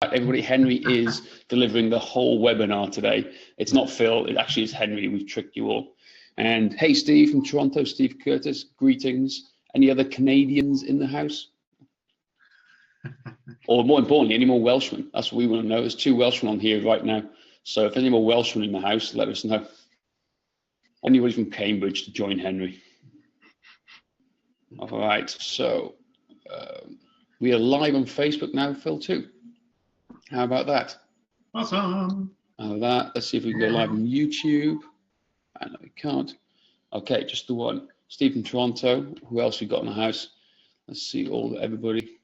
Everybody, Henry is delivering the whole webinar today. It's not Phil, it actually is Henry. We've tricked you all. And hey, Steve from Toronto, Steve Curtis, greetings. Any other Canadians in the house? Or more importantly, any more Welshmen? That's what we want to know. There's 2 Welshmen on here right now. So if any more Welshmen in the house, let us know. Anybody from Cambridge to join Henry. All right, so we are live on Facebook now, Phil, too. How about that? Awesome. How about that? Let's see if we can go live on YouTube. I know we can't. Okay, just the one. Steve from Toronto. Who else we got in the house? Let's see everybody.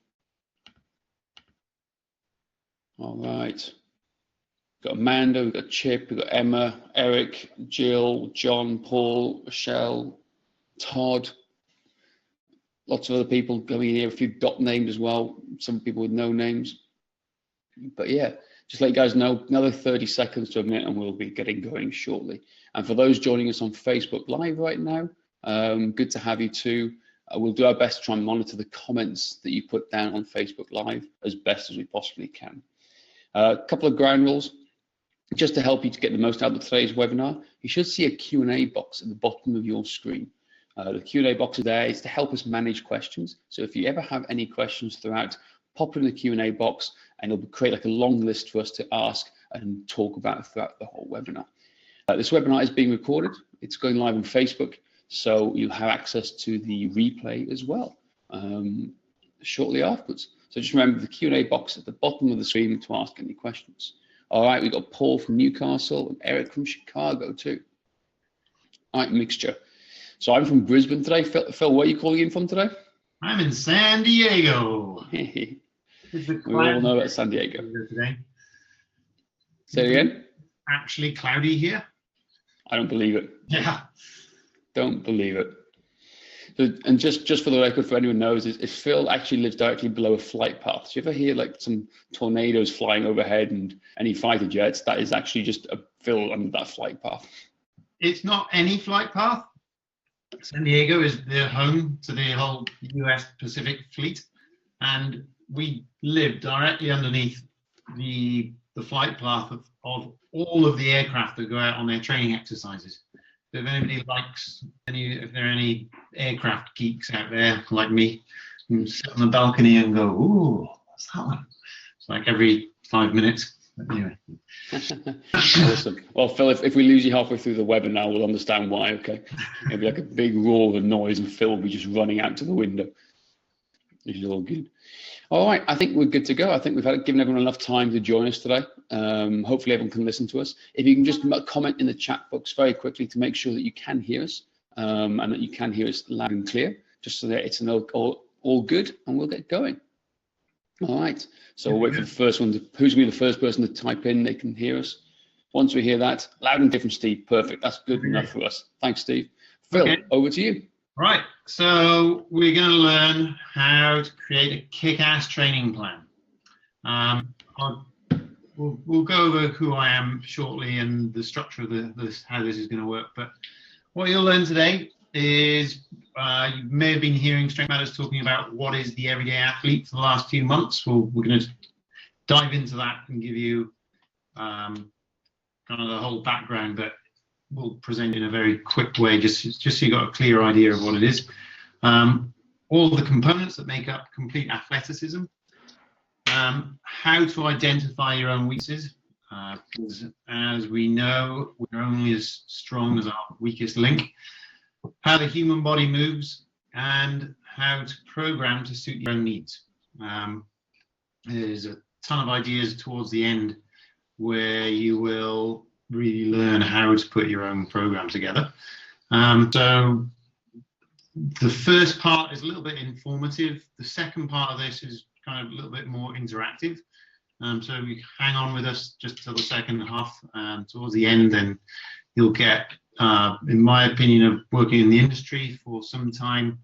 All right. We've got Amanda, we've got Chip, we've got Emma, Eric, Jill, John, Paul, Michelle, Todd. Lots of other people coming in here, a few dot names as well, some people with no names. But yeah, just let you guys know, another 30 seconds to a minute and we'll be getting going shortly. And for those joining us on Facebook Live right now, good to have you too. We'll do our best to try and monitor the comments that you put down on Facebook Live as best as we possibly can. A couple of ground rules. Just to help you to get the most out of today's webinar, you should see a Q&A box at the bottom of your screen. The Q&A box is there. It's to help us manage questions. So if you ever have any questions throughout, pop in the Q&A box and it'll create like a long list for us to ask and talk about throughout the whole webinar. This webinar is being recorded. It's going live on Facebook, so you'll have access to the replay as well shortly afterwards. So just remember the Q&A box at the bottom of the screen to ask any questions. All right, we've got Paul from Newcastle and Eric from Chicago too. All right, mixture. So I'm from Brisbane today. Phil, where are you calling in from today? I'm in San Diego. We all know about San Diego. Today. Say it again. Actually cloudy here. I don't believe it. Yeah. Don't believe it. So, and just for the record, for anyone who knows, is Phil actually lives directly below a flight path. So you ever hear like some tornadoes flying overhead and any fighter jets, that is actually just a Phil under that flight path. It's not any flight path. San Diego is the home to the whole US Pacific Fleet, and we live directly underneath the flight path of all of the aircraft that go out on their training exercises. So if anybody likes if there are any aircraft geeks out there like me, who sit on the balcony and go, "Ooh, what's that one?" It's like every 5 minutes. But anyway. Awesome. Well, Phil, if we lose you halfway through the webinar, we'll understand why. Okay, it'll be like a big roar of a noise, and Phil will be just running out to the window. This is all good. All right, I think we're good to go. I think we've given everyone enough time to join us today. Hopefully everyone can listen to us. If you can just comment in the chat box very quickly to make sure that you can hear us and that you can hear us loud and clear, just so that it's all good, and we'll get going. All right, so we'll wait for the first one. Who's going to be the first person to type in? They can hear us. Once we hear that, loud and clear from Steve. Perfect. That's good enough for us. Thanks, Steve. Phil, over to you. Right, so we're going to learn how to create a kick-ass training plan. We'll go over who I am shortly and the structure of how this is going to work. But what you'll learn today is you may have been hearing Strength Matters talking about what is the everyday athlete for the last few months. We're going to dive into that and give you kind of the whole background, but we'll present in a very quick way, just so you got a clear idea of what it is. All the components that make up complete athleticism, how to identify your own weaknesses, because as we know, we're only as strong as our weakest link, how the human body moves, and how to program to suit your own needs. There's a ton of ideas towards the end where you will really learn how to put your own program together. So the first part is a little bit informative. The second part of this is kind of a little bit more interactive. So you hang on with us just till the second half. Towards the end, then you'll get, in my opinion, of working in the industry for some time,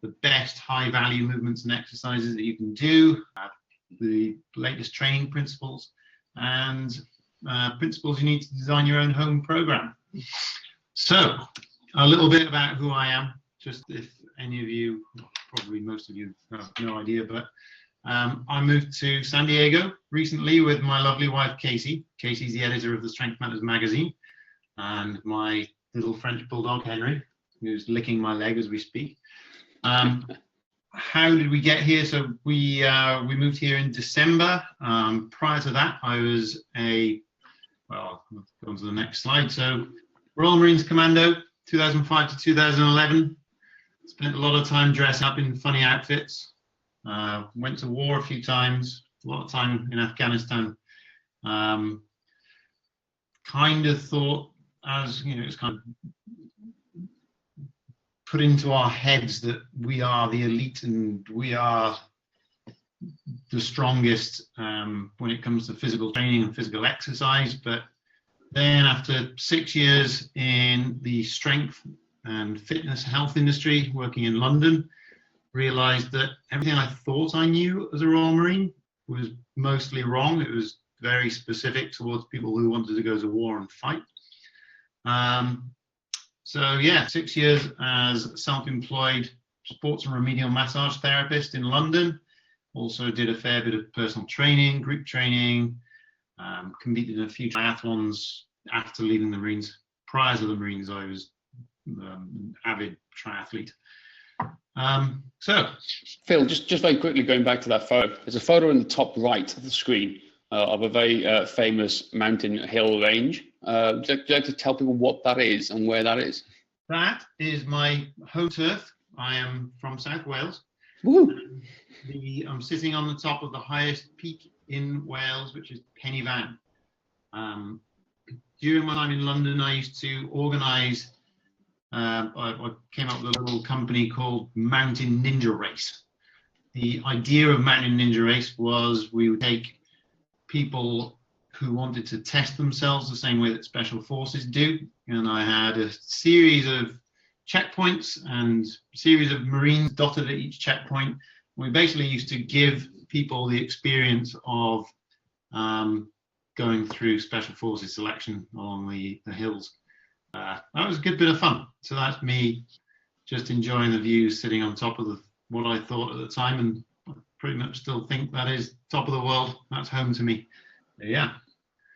the best high-value movements and exercises that you can do, the latest training principles, and principles you need to design your own home program. So a little bit about who I am, just if any of you, probably most of you have no idea, but I moved to San Diego recently with my lovely wife, Casey. Casey's the editor of the Strength Matters magazine, and my little French bulldog, Henry, who's licking my leg as we speak. How did we get here? So we moved here in December. Prior to that, I was well, let's go on to the next slide. So Royal Marines Commando, 2005 to 2011. Spent a lot of time dressing up in funny outfits. Went to war a few times, a lot of time in Afghanistan. Kind of thought, as you know, it's kind of put into our heads that we are the elite and we are the strongest when it comes to physical training and physical exercise. But then after 6 years in the strength and fitness health industry, working in London, realized that everything I thought I knew as a Royal Marine was mostly wrong. It was very specific towards people who wanted to go to war and fight. So yeah, 6 years as self-employed sports and remedial massage therapist in London. Also did a fair bit of personal training, group training, competed in a few triathlons after leaving the Marines. Prior to the Marines, I was an avid triathlete. So Phil, just very quickly going back to that photo, there's a photo in the top right of the screen of a very famous mountain hill range. Would you like to tell people what that is and where that is? that is my home turf. I am from South Wales. Woo! I'm sitting on the top of the highest peak in Wales, which is Pen y Fan. During my time in London, I used to organise. I came up with a little company called Mountain Ninja Race. The idea of Mountain Ninja Race was we would take people who wanted to test themselves the same way that Special Forces do, and I had a series of checkpoints and a series of Marines dotted at each checkpoint. We basically used to give people the experience of going through Special Forces selection along the hills. That was a good bit of fun. So that's me just enjoying the views, sitting on top of what I thought at the time, and I pretty much still think that is top of the world. That's home to me. Yeah.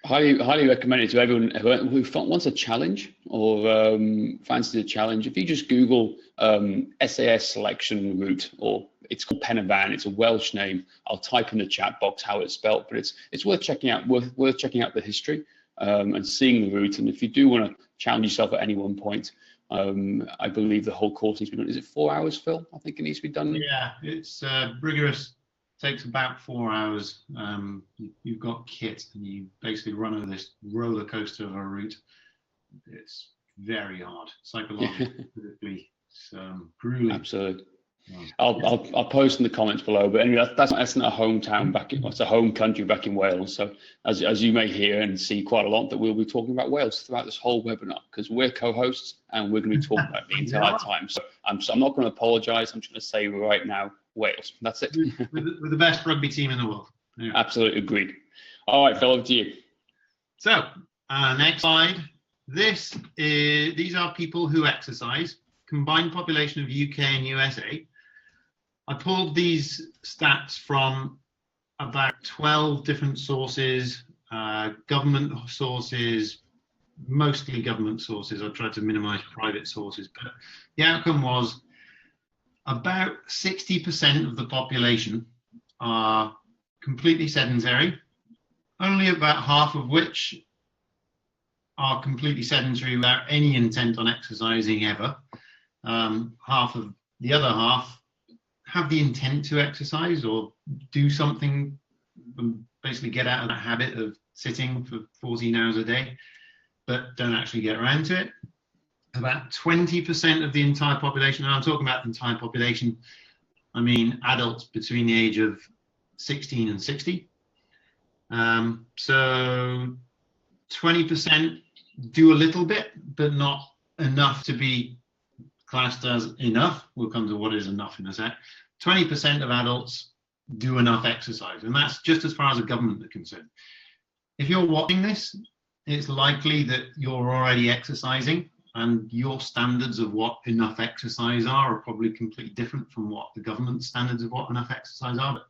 Highly recommend it to everyone who wants a challenge or fancies a challenge. If you just Google SAS selection route, or it's called Pen y Fan, it's a Welsh name. I'll type in the chat box how it's spelled, but it's worth checking out. Worth checking out the history and seeing the route. And if you do want to challenge yourself at any one point, I believe the whole course needs to be done. Is it 4 hours, Phil? I think it needs to be done. Yeah, it's rigorous. Takes about 4 hours. You've got kit and you basically run over this roller coaster of a route. It's very hard psychologically. It's grueling. Absolutely. I'll post in the comments below. But anyway, that's not a hometown back in. It's a home country back in Wales. So as you may hear and see quite a lot, that we'll be talking about Wales throughout this whole webinar, because we're co-hosts and we're going to be talking about the entire time. So I'm not going to apologise. I'm just going to say right now, Wales. That's it. We're the best rugby team in the world. Anyway. Absolutely agreed. All right, Phil, over to you. So next slide. These are people who exercise. Combined population of UK and USA. I pulled these stats from about 12 different sources, government sources, mostly government sources. I tried to minimize private sources, but the outcome was about 60% of the population are completely sedentary, only about half of which are completely sedentary without any intent on exercising ever. The other half have the intent to exercise or do something, basically get out of that habit of sitting for 14 hours a day, but don't actually get around to it. About 20% of the entire population, and I'm talking about the entire population, I mean adults between the age of 16 and 60. So 20% do a little bit, but not enough to be classed as enough. We'll come to what is enough in a sec. 20% of adults do enough exercise, and that's just as far as the government are concerned. If you're watching this, it's likely that you're already exercising, and your standards of what enough exercise are probably completely different from what the government standards of what enough exercise are. But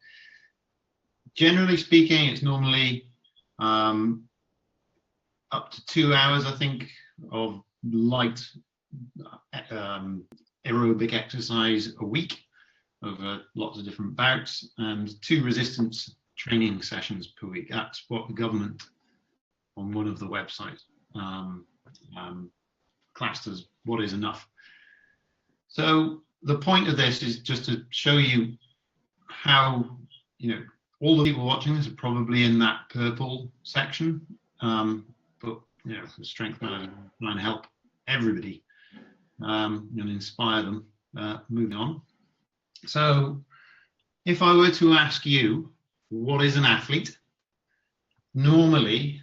generally speaking, it's normally up to 2 hours, I think, of light aerobic exercise a week over lots of different bouts, and 2 resistance training sessions per week. That's what the government on one of the websites classed as what is enough. So the point of this is just to show you how, you know, all the people watching this are probably in that purple section, but you know, the strength manager trying to help everybody and inspire them moving on. So if I were to ask you, what is an athlete? Normally,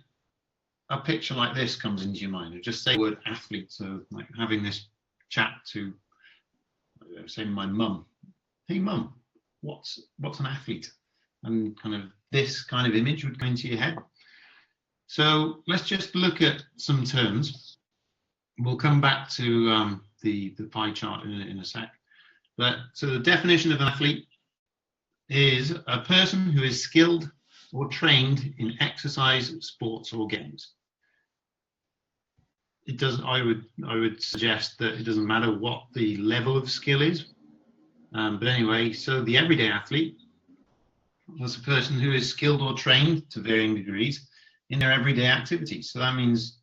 a picture like this comes into your mind. Just say the word athlete. So like having this chat to, say, my mum. Hey, mum, what's an athlete? And kind of this kind of image would go into your head. So let's just look at some terms. We'll come back to the pie chart in a sec. But so the definition of an athlete is a person who is skilled or trained in exercise, sports, or games. It does. I would suggest that it doesn't matter what the level of skill is. But anyway, so the everyday athlete was a person who is skilled or trained to varying degrees in their everyday activities. So that means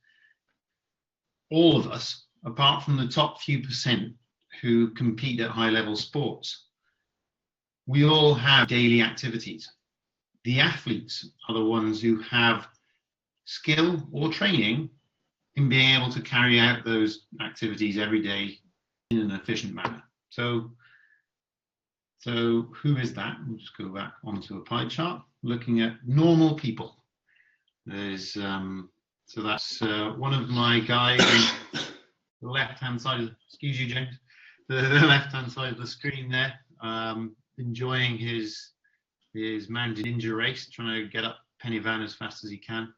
all of us, apart from the top few percent who compete at high level sports, we all have daily activities. The athletes are the ones who have skill or training in being able to carry out those activities every day in an efficient manner. So who is that? We'll just go back onto a pie chart, looking at normal people. There's so that's one of my guys on the left-hand side of, excuse you, James, the left-hand side of the screen there, enjoying his mountain ninja race, trying to get up Penny Van as fast as he can.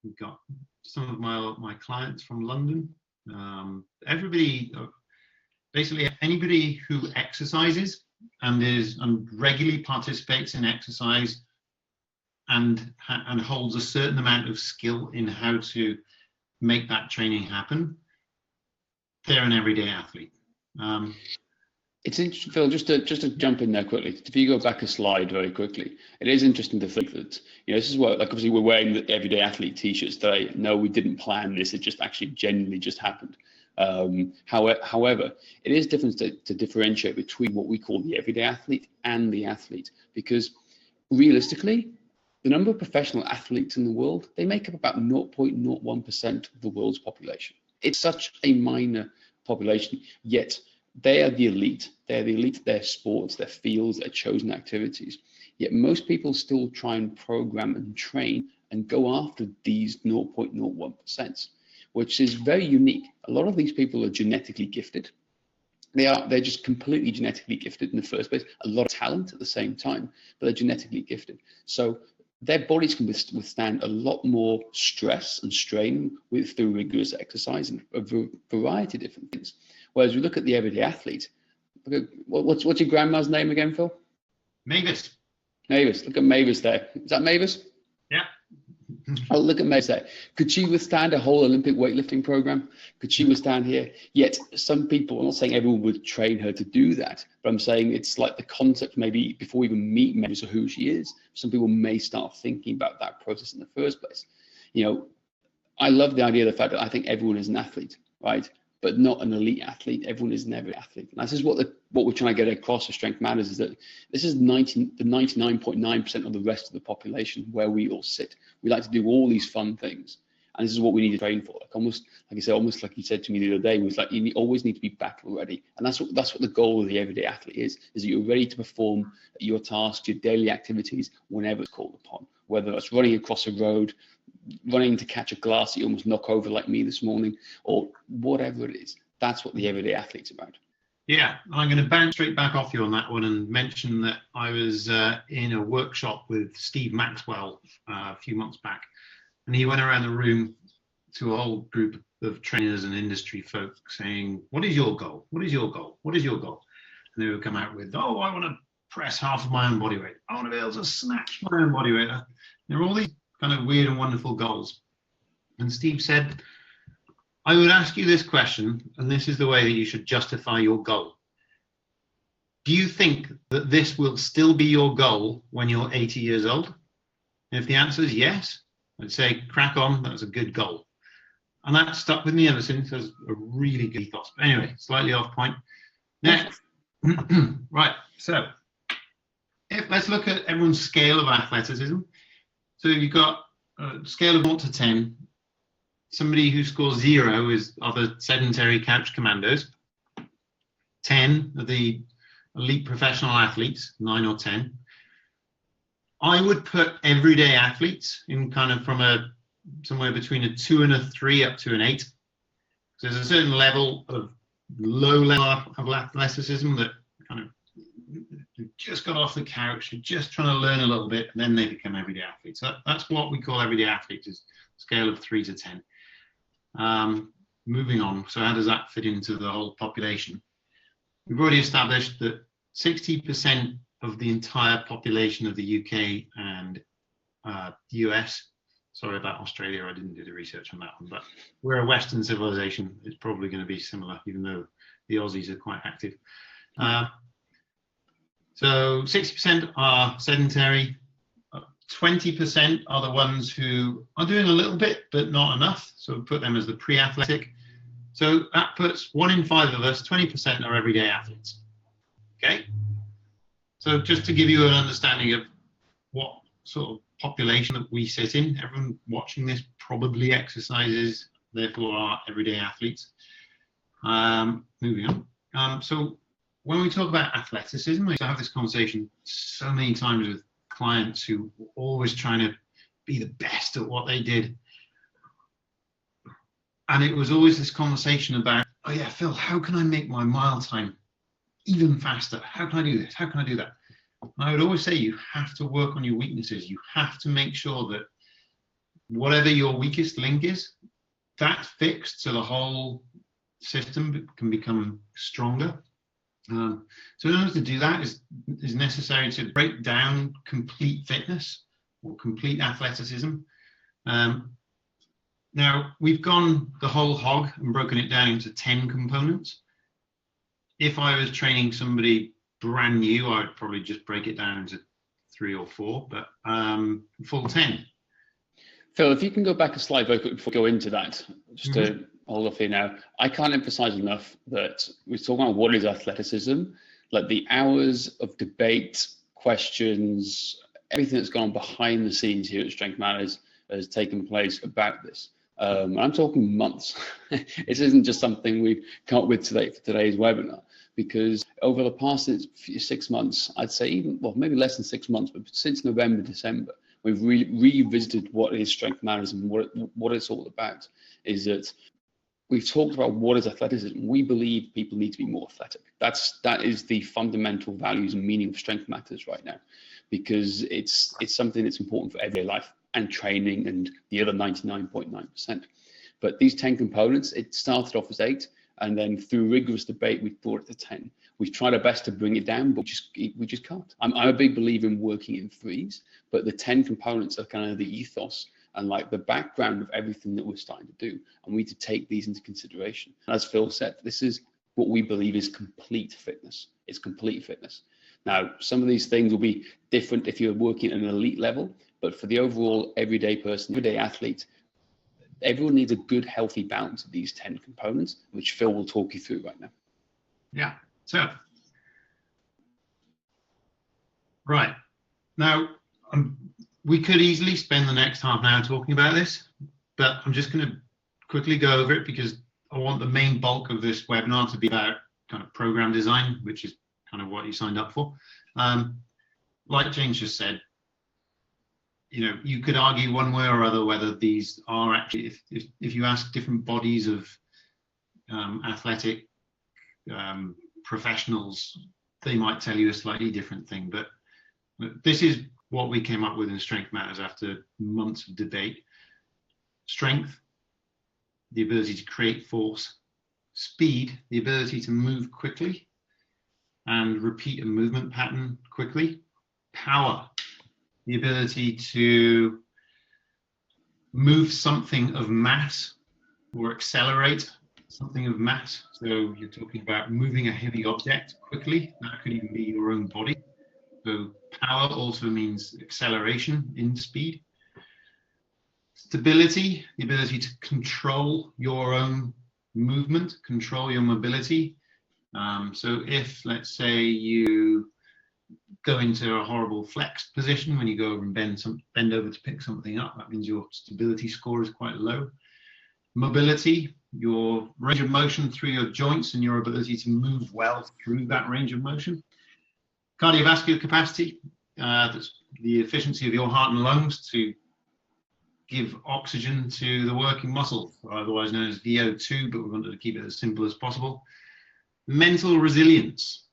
We've got some of my clients from London. Everybody, basically anybody who exercises and regularly participates in exercise and holds a certain amount of skill in how to make that training happen, they're an everyday athlete. It's interesting, Phil, just to jump in there quickly. If you go back a slide very quickly, it is interesting to think that, you know, this is what, like, obviously we're wearing the everyday athlete t-shirts today. No, we didn't plan this. It just actually genuinely just happened. However, it is different to differentiate between what we call the everyday athlete and the athlete, because realistically, the number of professional athletes in the world, they make up about 0.01% of the world's population. It's such a minor population, yet they are the elite. They're the elite of their sports, their fields, their chosen activities. Yet most people still try and program and train and go after these 0.01%, which is very unique. A lot of these people are genetically gifted. They're just completely genetically gifted in the first place. A lot of talent at the same time, but they're genetically gifted. So their bodies can withstand a lot more stress and strain through rigorous exercise and a variety of different things. Whereas we look at the everyday athlete, what's your grandma's name again, Phil? Mavis. Mavis, look at Mavis there. Is that Mavis? Yeah. Oh, look at Mavis there. Could she withstand a whole Olympic weightlifting program? Could she withstand here? Yet some people, I'm not saying everyone would train her to do that, but I'm saying it's like the concept, maybe before we even meet Mavis or who she is, some people may start thinking about that process in the first place. You know, I love the idea of the fact that I think everyone is an athlete, right? But not an elite athlete. Everyone is never an athlete. And this is what we're trying to get across with Strength Matters, is that this is the 99.9% of the rest of the population where we all sit. We like to do all these fun things. And this is what we need to train for. Like almost like you said to me the other day, was like you always need to be battle ready. And that's what the goal of the everyday athlete is that you're ready to perform your tasks, your daily activities, whenever it's called upon. Whether it's running across a road, running to catch a glass that you almost knock over like me this morning, or whatever it is. That's what the everyday athlete's about. Yeah, I'm going to bounce straight back off you on that one and mention that I was in a workshop with Steve Maxwell a few months back, and he went around the room to a whole group of trainers and industry folk saying, what is your goal? What is your goal? What is your goal? And they would come out with, oh, I want to press half of my own body weight. I want to be able to snatch my own body weight. There are all these kind of weird and wonderful goals. And Steve said, I would ask you this question, and this is the way that you should justify your goal. Do you think that this will still be your goal when you're 80 years old? And if the answer is yes, I'd say crack on, that's a good goal. And that stuck with me ever since as a really good ethos. But anyway, slightly off point. Next. Right, so let's look at everyone's scale of athleticism. So you've got a scale of 1 to 10. Somebody who scores 0 are the sedentary couch commandos. 10 are the elite professional athletes, 9 or 10. I would put everyday athletes in kind of from somewhere between a 2 and a 3 up to an 8. So there's a certain level of low level of athleticism that kind of just got off the couch, they're just trying to learn a little bit, and then they become everyday athletes. So that's what we call everyday athletes, is scale of 3 to 10. Moving on, so how does that fit into the whole population? We've already established that 60% of the entire population of the UK and US, sorry about Australia, I didn't do the research on that one, but we're a Western civilization. It's probably going to be similar, even though the Aussies are quite active. So 60% are sedentary, 20% are the ones who are doing a little bit, but not enough. So we put them as the pre-athletic. So that puts 1 in 5 of us, 20% are everyday athletes. Okay? So just to give you an understanding of what sort of population that we sit in, everyone watching this probably exercises, therefore are everyday athletes. Moving on. So when we talk about athleticism, I have this conversation so many times with clients who were always trying to be the best at what they did. And it was always this conversation about, oh yeah, Phil, how can I make my mile time even faster? How can I do this? How can I do that? And I would always say you have to work on your weaknesses. You have to make sure that whatever your weakest link is, that's fixed so the whole system can become stronger. So in order to do that is necessary to break down complete fitness or complete athleticism. Now, we've gone the whole hog and broken it down into 10 components. If I was training somebody brand new, I would probably just break it down into 3 or 4, but full 10. Phil, if you can go back a slide very quickly before we go into that, just to hold off here now. I can't emphasize enough that we're talking about what is athleticism, like the hours of debate, questions, everything that's gone behind the scenes here at Strength Matters has taken place about this. I'm talking months. This isn't just something we've come up with today for today's webinar, because over the past 6 months, I'd say even, well, maybe less than 6 months, but since November, December, we've revisited what is Strength Matters and what it's all about. Is that we've talked about what is athleticism. We believe people need to be more athletic. That is the fundamental values and meaning of Strength Matters right now, because it's something that's important for everyday life and training and the other 99.9%. But these 10 components, it started off as 8, and then through rigorous debate, we brought it to 10. We've tried our best to bring it down, but we just can't. I'm a big believer in working in 3s, but the 10 components are kind of the ethos and like the background of everything that we're starting to do. And we need to take these into consideration. And as Phil said, this is what we believe is complete fitness. It's complete fitness. Now, some of these things will be different if you're working at an elite level, but for the overall everyday person, everyday athlete, everyone needs a good, healthy balance of these 10 components, which Phil will talk you through right now. Yeah, so, right. Now, we could easily spend the next half an hour talking about this, but I'm just going to quickly go over it because I want the main bulk of this webinar to be about kind of program design, which is kind of what you signed up for. Like James just said, you know, you could argue one way or other whether these are actually, if you ask different bodies of athletic professionals, they might tell you a slightly different thing. But this is what we came up with in Strength Matters after months of debate. Strength, the ability to create force. Speed, the ability to move quickly. and repeat a movement pattern quickly. Power, the ability to move something of mass or accelerate something of mass. So you're talking about moving a heavy object quickly. That could even be your own body. So power also means acceleration in speed. Stability, the ability to control your own movement, control your mobility. So if, let's say, you go into a horrible flexed position when you go over and bend over to pick something up, that means your stability score is quite low. Mobility, your range of motion through your joints and your ability to move well through that range of motion. Cardiovascular capacity, that's the efficiency of your heart and lungs to give oxygen to the working muscle, otherwise known as VO2, but we wanted to keep it as simple as possible. Mental resilience,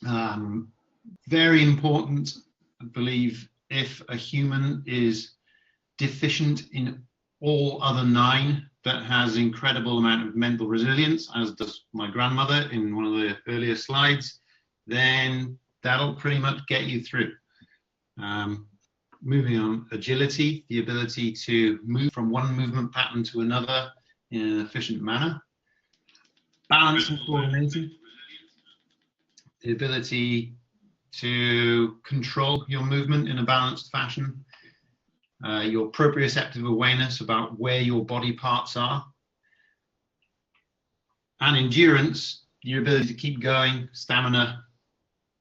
very important, I believe. If a human is deficient in all other 9, but has incredible amount of mental resilience, as does my grandmother in one of the earlier slides, then that'll pretty much get you through. Moving on, agility, the ability to move from one movement pattern to another in an efficient manner. Balance and coordinating, the ability to control your movement in a balanced fashion. Your proprioceptive awareness about where your body parts are. And endurance, your ability to keep going, stamina.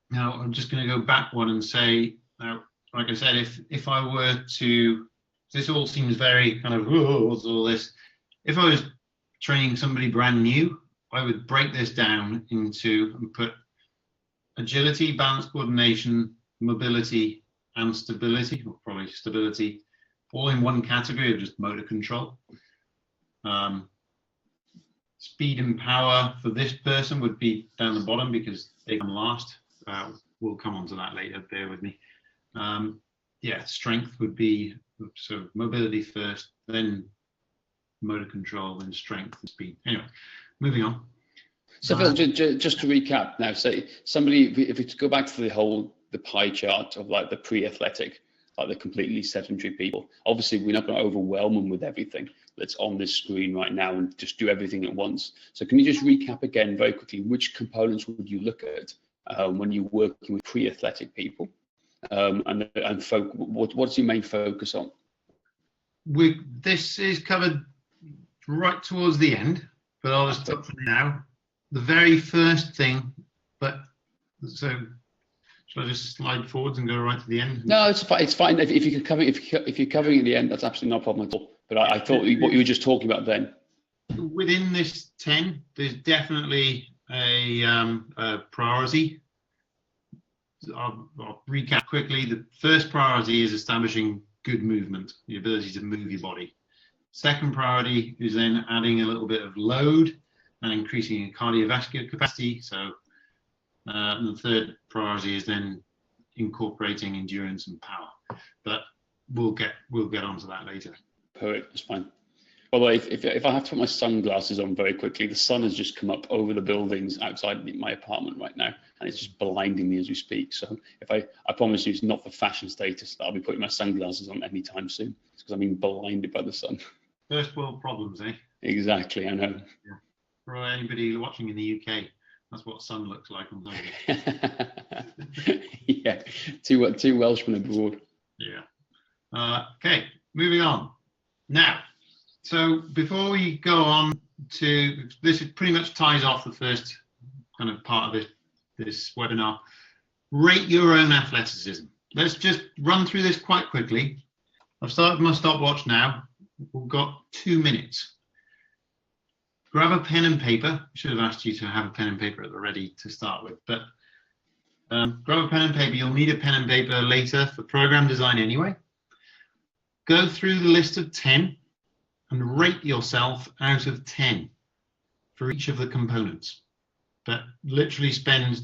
Now, I'm just going to go back one and say, now, like I said, if I were to, this all seems very kind of, what's all this? If I was training somebody brand new, I would break this down into and put agility, balance, coordination, mobility, and stability, or probably stability, all in one category of just motor control. Speed and power for this person would be down the bottom because they come last. We'll come on to that later, bear with me. Yeah, strength would be, so mobility first, then motor control, then strength and speed. Anyway, moving on. So Phil, just to recap now, say somebody, if it's go back to the pie chart of like the pre-athletic, like the completely sedentary people, obviously we're not going to overwhelm them with everything that's on this screen right now and just do everything at once. So can you just recap again very quickly, which components would you look at when you're working with pre-athletic people? And what's your main focus on? This is covered right towards the end, but I'll just touch on it now. The very first thing, but so should I just slide forwards and go right to the end? No, it's fine. It's fine. If you can cover, if you're covering at the end, that's absolutely no problem at all. But I thought what you were just talking about then. Within this 10, there's definitely a priority. I'll recap quickly. The first priority is establishing good movement, the ability to move your body. Second priority is then adding a little bit of load and increasing your cardiovascular capacity. So and the third priority is then incorporating endurance and power. But we'll get onto that later. Perfect, that's fine. Although if I have to put my sunglasses on very quickly, the sun has just come up over the buildings outside my apartment right now, and it's just blinding me as we speak. So if I promise you, it's not for fashion status that I'll be putting my sunglasses on anytime soon. It's because I'm being blinded by the sun. First world problems, eh? Exactly, I know. Yeah. For anybody watching in the UK, that's what sun looks like on Sunday. Yeah, two Welshmen abroad. Yeah. Okay, moving on. Now, so before we go on to this, it pretty much ties off the first kind of part of this webinar. Rate your own athleticism. Let's just run through this quite quickly. I've started my stopwatch now. We've got 2 minutes. Grab a pen and paper. I should have asked you to have a pen and paper at the ready to start with, but grab a pen and paper. You'll need a pen and paper later for program design anyway. Go through the list of 10 and rate yourself out of 10 for each of the components. But literally spend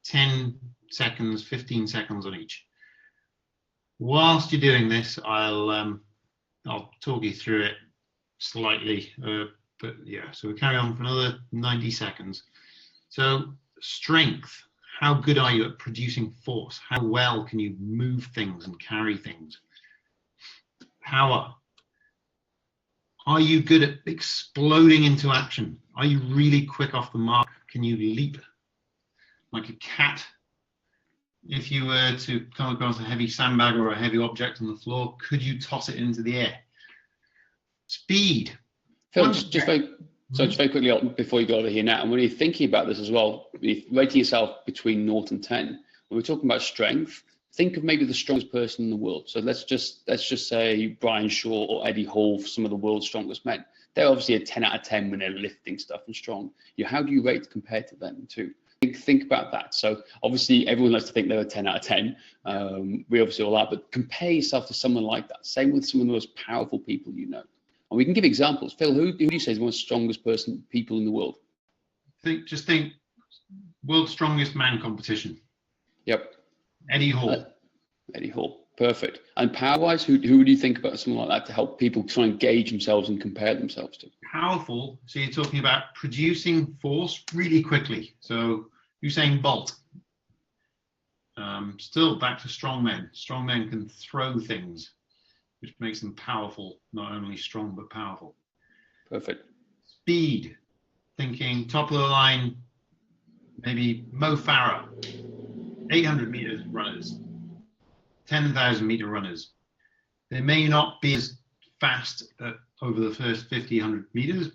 10 seconds, 15 seconds on each. Whilst you're doing this, I'll talk you through it slightly. But yeah, so we carry on for another 90 seconds. So Strength. How good are you at producing force? How well can you move things and carry things? Power. Are you good at exploding into action? Are you really quick off the mark? Can you leap like a cat? If you were to come across a heavy sandbag or a heavy object on the floor, could you toss it into the air? Speed. Phil, just very quickly before you go over here now, and when you're thinking about this as well, you're rating yourself between 0 and 10. When we're talking about strength, think of maybe the strongest person in the world. So let's just say Brian Shaw or Eddie Hall, some of the world's strongest men. They're obviously a 10 out of 10 when they're lifting stuff and strong. How do you rate compared to them too? Think about that. So obviously everyone likes to think they're a 10 out of 10. We obviously all are, but compare yourself to someone like that. Same with some of the most powerful people you know. And we can give examples. Phil, who do you say is the most strongest people in the world? Just think world's strongest man competition. Yep. Eddie Hall. Eddie Hall. Perfect. And power-wise, who would you think about someone like that to help people try and gauge themselves and compare themselves to? Powerful. So you're talking about producing force really quickly. So Usain Bolt. Still back to strong men. Strong men can throw things, which makes them powerful, not only strong, but powerful. Perfect. Speed. Thinking top of the line, maybe Mo Farah, 800 meters runners, 10,000 meter runners. They may not be as fast over the first 50, 100 meters,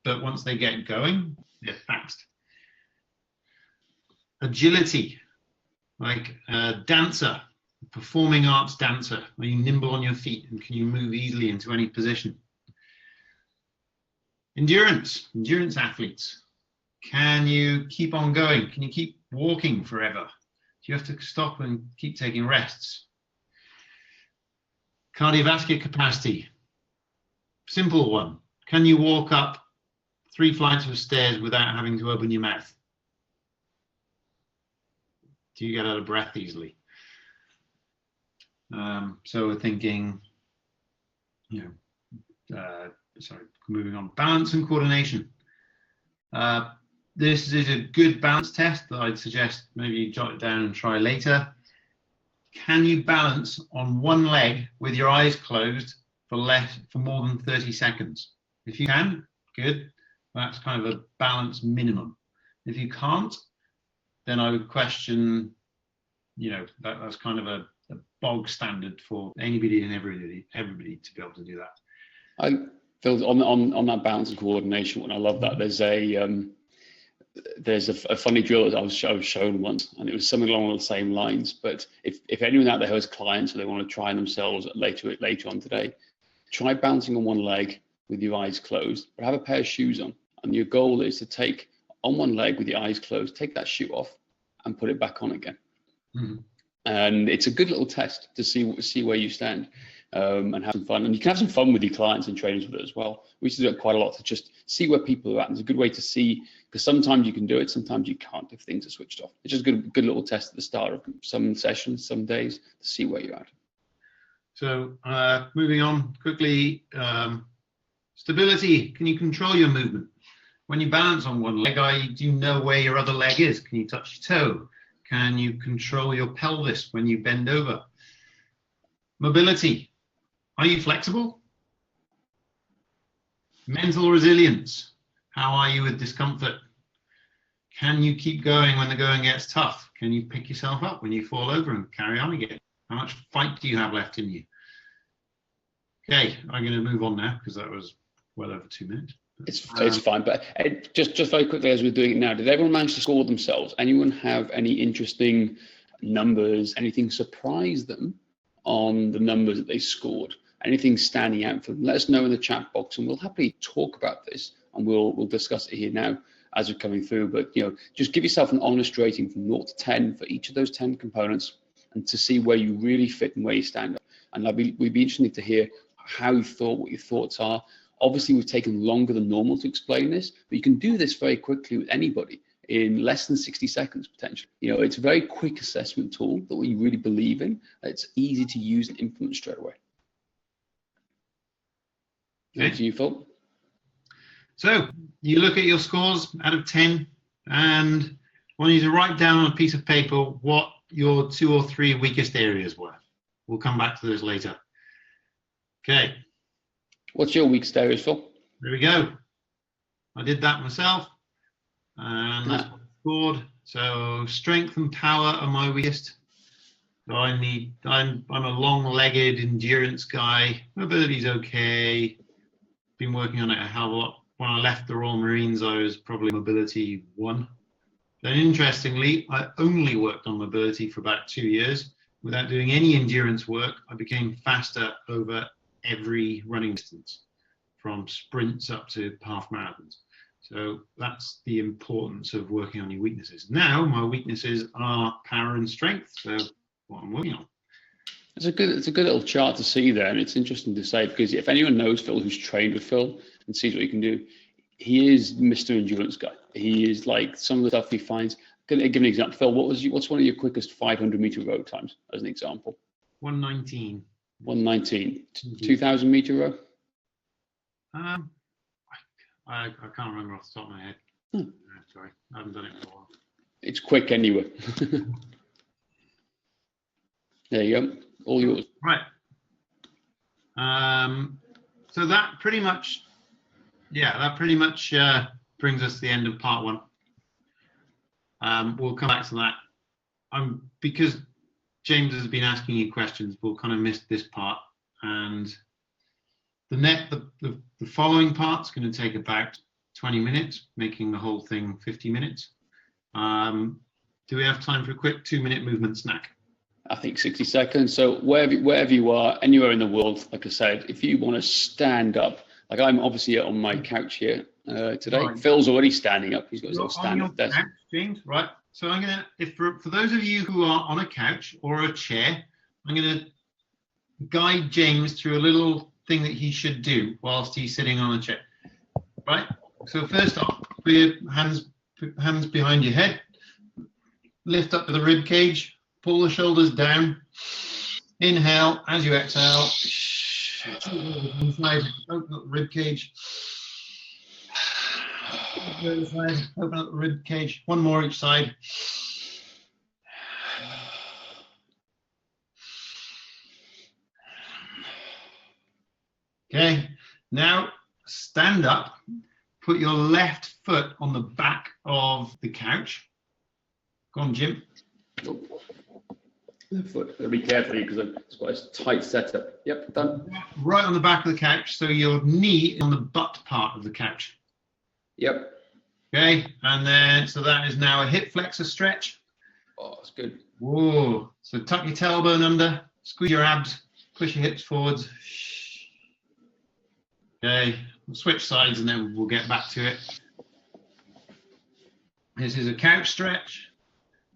but once they get going, they're fast. Agility, like a dancer, performing arts dancer. Are you nimble on your feet and can you move easily into any position? Endurance athletes. Can you keep on going? Can you keep walking forever? Do you have to stop and keep taking rests? Cardiovascular capacity. Simple one. Can you walk up 3 flights of stairs without having to open your mouth? Do you get out of breath easily? So we're thinking, moving on. Balance and coordination. This is a good balance test that I'd suggest maybe you jot it down and try later. Can you balance on one leg with your eyes closed for more than 30 seconds? If you can, good. That's kind of a balance minimum. If you can't, then I would question, that's kind of a bog standard for anybody and everybody to be able to do that. Phil, on that balance and coordination one, I love that. There's a funny drill that I was shown once, and it was something along the same lines. But if anyone out there has clients or they want to try themselves later on today, try bouncing on one leg with your eyes closed, but have a pair of shoes on. And your goal is to take on one leg with your eyes closed, take that shoe off and put it back on again. Mm-hmm. And it's a good little test to see where you stand, and have some fun. And you can have some fun with your clients and trainers with it as well. We used to do it quite a lot to just see where people are at. And it's a good way to see, because sometimes you can do it, sometimes you can't if things are switched off. It's just a good little test at the start of some sessions, some days, to see where you're at. So moving on quickly, stability. Can you control your movement? When you balance on one leg, do you know where your other leg is? Can you touch your toe? Can you control your pelvis when you bend over? Mobility. Are you flexible? Mental resilience. How are you with discomfort? Can you keep going when the going gets tough? Can you pick yourself up when you fall over and carry on again? How much fight do you have left in you? Okay, I'm going to move on now because that was well over 2 minutes. It's fine, but just very quickly as we're doing it now, did everyone manage to score themselves? Anyone have any interesting numbers? Anything surprise them on the numbers that they scored? Anything standing out for them? Let us know in the chat box, and we'll happily talk about this, and we'll discuss it here now as we're coming through. But just give yourself an honest rating from 0 to 10 for each of those 10 components, and to see where you really fit and where you stand up. And we'd be interested to hear how you thought, what your thoughts are. Obviously, we've taken longer than normal to explain this, but you can do this very quickly with anybody in less than 60 seconds, potentially. It's a very quick assessment tool that we really believe in. It's easy to use and implement straight away. Thank you, Phil. So you look at your scores out of 10, and want you to write down on a piece of paper what your 2 or 3 weakest areas were. We'll come back to those later. Okay. What's your weakest areas, Phil? There we go. I did that myself, and that's what I scored. So strength and power are my weakest. So I'm a long-legged endurance guy. Mobility's okay. Been working on it a hell of a lot. When I left the Royal Marines, I was probably mobility 1. Then interestingly, I only worked on mobility for about 2 years. Without doing any endurance work, I became faster over every running distance, from sprints up to half marathons. So that's the importance of working on your weaknesses. Now my weaknesses are power and strength. So what I'm working on. It's a good little chart to see there, and it's interesting to say, because if anyone knows Phil, who's trained with Phil and sees what he can do, he is Mr. Endurance guy. He is like some of the stuff he finds. Give an example, Phil. What's one of your quickest 500-meter row times, as an example? 119. 119. 2,000-meter row. I can't remember off the top of my head. Sorry, I haven't done it for a while. It's quick anyway. There you go. All yours. Right. So that pretty much brings us to the end of part 1. We'll come back to that. Because James has been asking you questions, we'll kind of miss this part, and the following part's going to take about 20 minutes, making the whole thing 50 minutes. Do we have time for a quick 2-minute movement snack? I think 60 seconds. So wherever you are, anywhere in the world, like I said, if you want to stand up, like I'm obviously on my couch here today. Right. Phil's already standing up. He's got his little stand-up desk. Couch, James, right? So I'm gonna, for those of you who are on a couch or a chair, I'm gonna guide James through a little thing that he should do whilst he's sitting on a chair. Right. So first off, put your hands behind your head. Lift up to the rib cage. Pull the shoulders down. Inhale as you exhale. Inside, open up the rib cage. Open up the rib cage. One more each side. Okay, now stand up. Put your left foot on the back of the couch. Go on, Jim. Left foot. Gotta be careful because it's quite a tight setup. Yep, done. Right on the back of the couch, so your knee is on the butt part of the couch. Yep. Okay, and then so that is now a hip flexor stretch. Oh, that's good. Whoa. So tuck your tailbone under, squeeze your abs, push your hips forwards. Okay, we'll switch sides and then we'll get back to it. This is a couch stretch.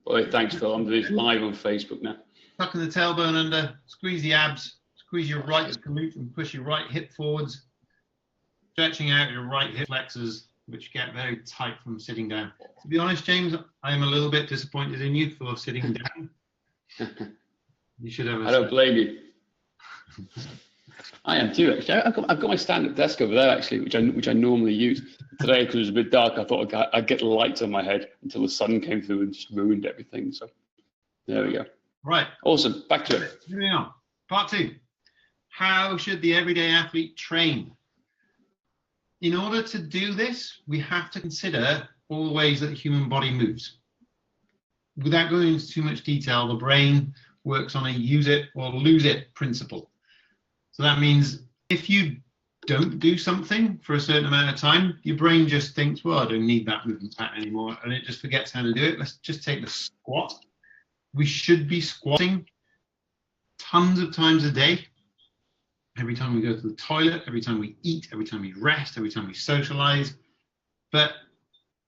Boy, thanks, Phil. I'm doing this live on Facebook now. Tucking the tailbone under, squeeze the abs, squeeze your right glute and push your right hip forwards, stretching out your right hip flexors, which get very tight from sitting down. To be honest, James, I'm a little bit disappointed in you for sitting down. You should have. I don't blame you. I am too, actually. I've got my stand-up desk over there, actually, which I normally use. Today, because it was a bit dark, I thought I'd get the lights on my head until the sun came through and just ruined everything. So there we go. Right. Awesome. Back to it. Moving on. Part 2. How should the everyday athlete train? In order to do this, we have to consider all the ways that the human body moves. Without going into too much detail, the brain works on a use it or lose it principle. So that means if you don't do something for a certain amount of time, your brain just thinks, well, I don't need that movement pattern anymore, and it just forgets how to do it. Let's just take the squat. We should be squatting tons of times a day. Every time we go to the toilet, every time we eat, every time we rest, every time we socialize. But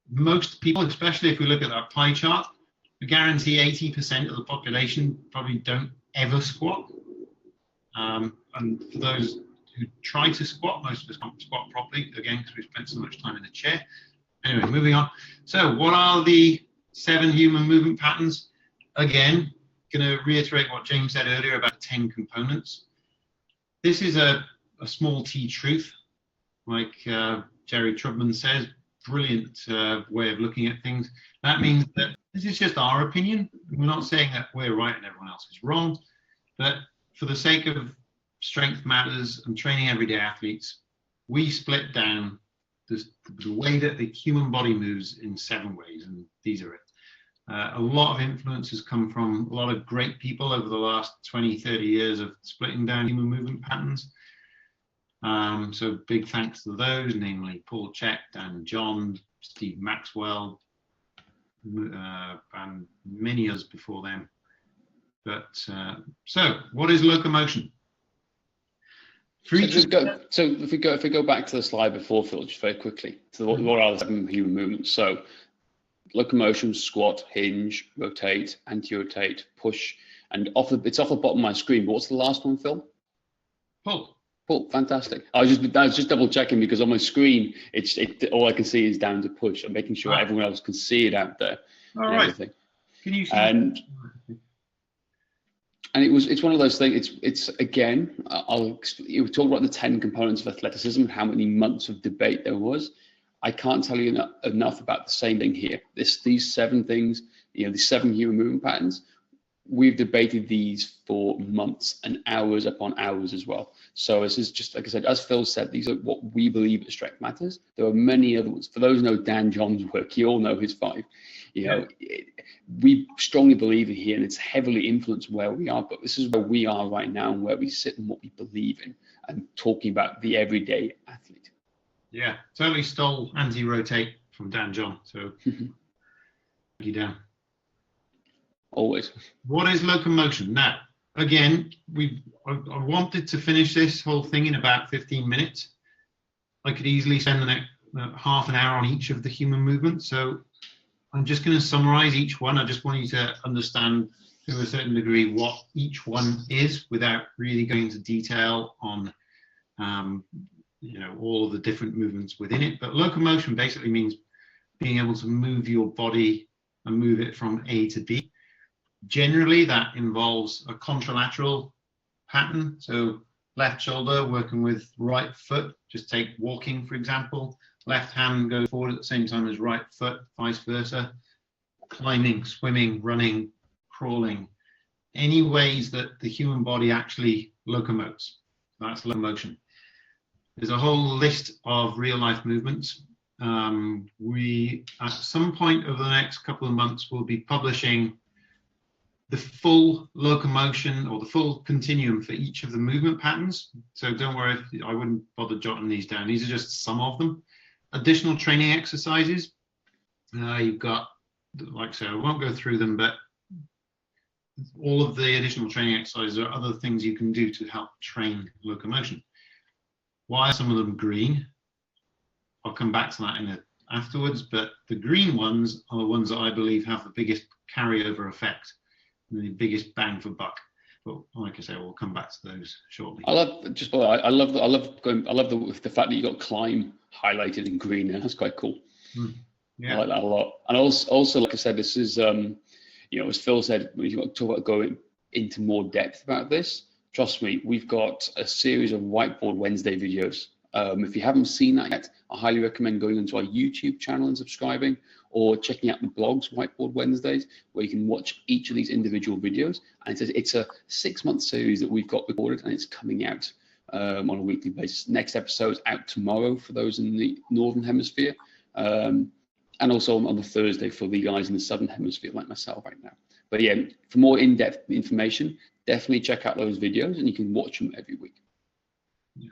most people, especially if we look at that pie chart, I guarantee 80% of the population probably don't ever squat. And for those who try to squat, most of us can't squat properly, again, because we've spent so much time in the chair. Anyway, moving on. So what are the 7 human movement patterns? Again, going to reiterate what James said earlier about 10 components. This is a small t truth, like Jerry Trubman says. brilliant way of looking at things. That means that this is just our opinion. We're not saying that we're right and everyone else is wrong, but for the sake of Strength Matters and training everyday athletes, we split down the way that the human body moves in 7 ways, and these are it. A lot of influence has come from a lot of great people over the last 20, 30 years of splitting down human movement patterns. So big thanks to those, namely Paul Chek, Dan John, Steve Maxwell, and many others before them. But so what is locomotion? So if we go back to the slide before, Phil, just very quickly, to what are the 7 human movements? So locomotion, squat, hinge, rotate, anti-rotate, push, and it's off the bottom of my screen. But what's the last one, Phil? Pull. Pull. Fantastic. I was just double checking because on my screen, all I can see is down to push. I'm making sure everyone else can see it out there. All right. Everything. Can you see? And it's one of those things. It's again, you talk about the 10 components of athleticism and how many months of debate there was. I can't tell you enough about the same thing here. These 7 things, these 7 human movement patterns. We've debated these for months and hours upon hours as well. So this is just, like I said, as Phil said, these are what we believe at Strength Matters. There are many other ones. For those who know Dan John's work, you all know his 5. We strongly believe in here, and it's heavily influenced where we are, but this is where we are right now and where we sit and what we believe in, and talking about the everyday athlete. Yeah, totally stole anti-rotate from Dan John. So thank you, Dan. Always. What is locomotion? Now, again, I wanted to finish this whole thing in about 15 minutes. I could easily spend the next half an hour on each of the human movements. So I'm just going to summarize each one. I just want you to understand to a certain degree what each one is without really going into detail on all of the different movements within it. But locomotion basically means being able to move your body and move it from A to B. Generally, that involves a contralateral pattern. So left shoulder working with right foot. Just take walking, for example. Left hand goes forward at the same time as right foot, vice versa. Climbing, swimming, running, crawling. Any ways that the human body actually locomotes. That's locomotion. There's a whole list of real life movements. We, at some point over the next couple of months, will be publishing the full locomotion or the full continuum for each of the movement patterns. So don't worry, I wouldn't bother jotting these down. These are just some of them. Additional training exercises. You've got, like I said, I won't go through them, but all of the additional training exercises are other things you can do to help train locomotion. Why are some of them green? I'll come back to that afterwards, but the green ones are the ones that I believe have the biggest carryover effect, the biggest bang for buck. But like I say, we'll come back to those shortly. I love the fact that you got climb highlighted in green. That's quite cool. Yeah. I like that a lot. And also, like I said, this is as Phil said, when you talk about going into more depth about this, trust me, we've got a series of Whiteboard Wednesday videos. If you haven't seen that yet, I highly recommend going into our YouTube channel and subscribing, or checking out the blogs, Whiteboard Wednesdays, where you can watch each of these individual videos. And it's a 6-month series that we've got recorded, and it's coming out on a weekly basis. Next episode's out tomorrow for those in the Northern Hemisphere, and also on the Thursday for the guys in the Southern Hemisphere like myself right now. But yeah, for more in-depth information, definitely check out those videos, and you can watch them every week. Yeah.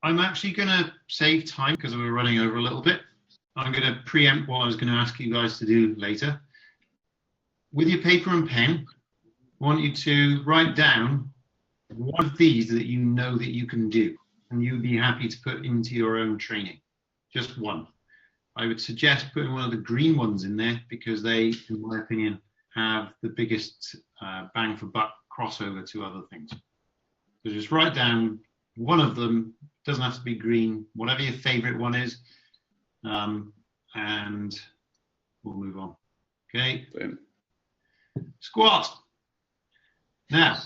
I'm actually going to save time because we're running over a little bit. I'm going to preempt what I was going to ask you guys to do later. With your paper and pen, I want you to write down one of these that you know that you can do and you'd be happy to put into your own training. Just one. I would suggest putting one of the green ones in there because they, in my opinion, have the biggest bang for buck crossover to other things. So just write down one of them. Doesn't have to be green, whatever your favorite one is, and we'll move on. Okay. Boom. Squat. Now,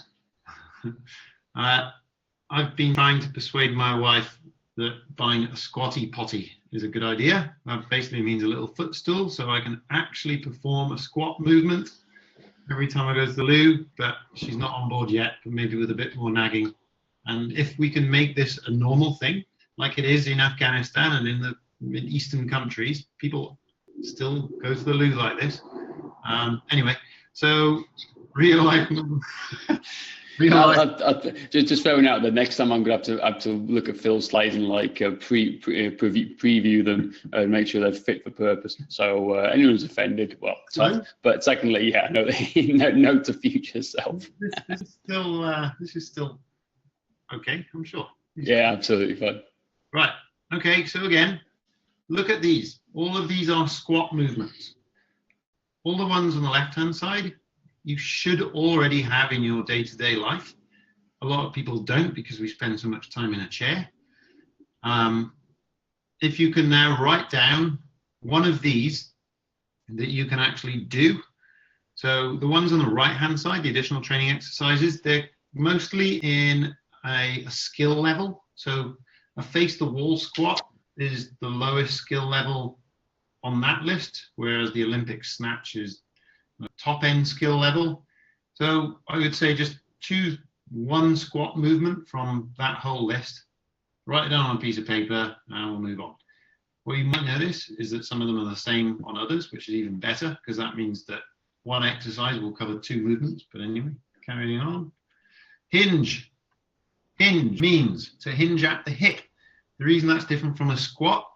I've been trying to persuade my wife that buying a squatty potty is a good idea. That basically means a little footstool, so I can actually perform a squat movement every time I go to the loo, but she's not on board yet, but maybe with a bit more nagging. And if we can make this a normal thing, like it is in Afghanistan and in Eastern countries, people still go to the loo like this. Anyway, so real life. Just throwing out the next time I'm going to have to look at Phil slides and like preview them and make sure they're fit for purpose. So anyone who's offended, well, but secondly, yeah, no, note to future self. This is still okay, I'm sure. Yeah, absolutely fine. Right. Okay. So again, look at these. All of these are squat movements. All the ones on the left-hand side, you should already have in your day-to-day life. A lot of people don't because we spend so much time in a chair. If you can now write down one of these that you can actually do. So the ones on the right-hand side, the additional training exercises, they're mostly in a skill level. So a face-the-wall squat is the lowest skill level on that list, whereas the Olympic snatch is top end skill level. So I would say just choose one squat movement from that whole list, write it down on a piece of paper, and we'll move on. What you might notice is that some of them are the same on others, which is even better because that means that one exercise will cover two movements. But anyway, carrying on. Hinge. Hinge means to hinge at the hip. The reason that's different from a squat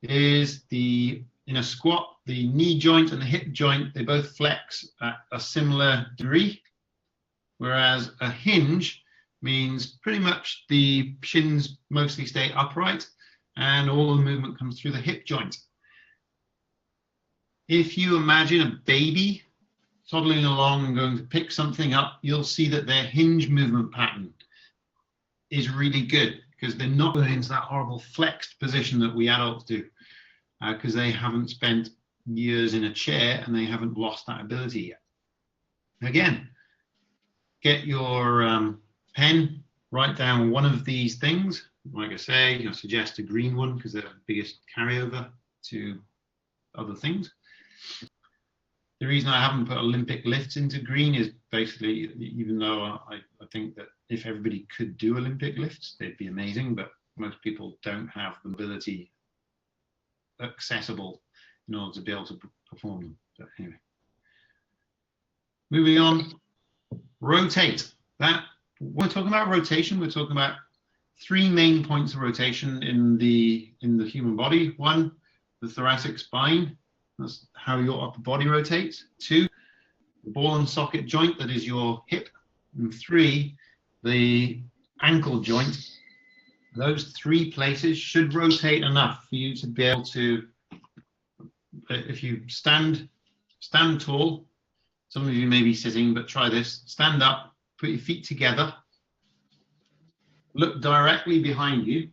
is in a squat, the knee joint and the hip joint, they both flex at a similar degree, whereas a hinge means pretty much the shins mostly stay upright and all the movement comes through the hip joint. If you imagine a baby toddling along and going to pick something up, you'll see that their hinge movement pattern is really good because they're not going into that horrible flexed position that we adults do. Because they haven't spent years in a chair and they haven't lost that ability yet. Again, get your pen, write down one of these things. Like I say, I suggest a green one because they're the biggest carryover to other things. The reason I haven't put Olympic lifts into green is basically, even though I think that if everybody could do Olympic lifts, they'd be amazing, but most people don't have the ability accessible in order to be able to perform them. But anyway, moving on. Rotate. That when we're talking about rotation, we're talking about three main points of rotation in the human body. One, the thoracic spine. That's how your upper body rotates. Two, the ball and socket joint, that is your hip. And three, the ankle joint. Those three places should rotate enough for you to be able to, if you stand tall, some of you may be sitting, but try this, stand up, put your feet together, look directly behind you.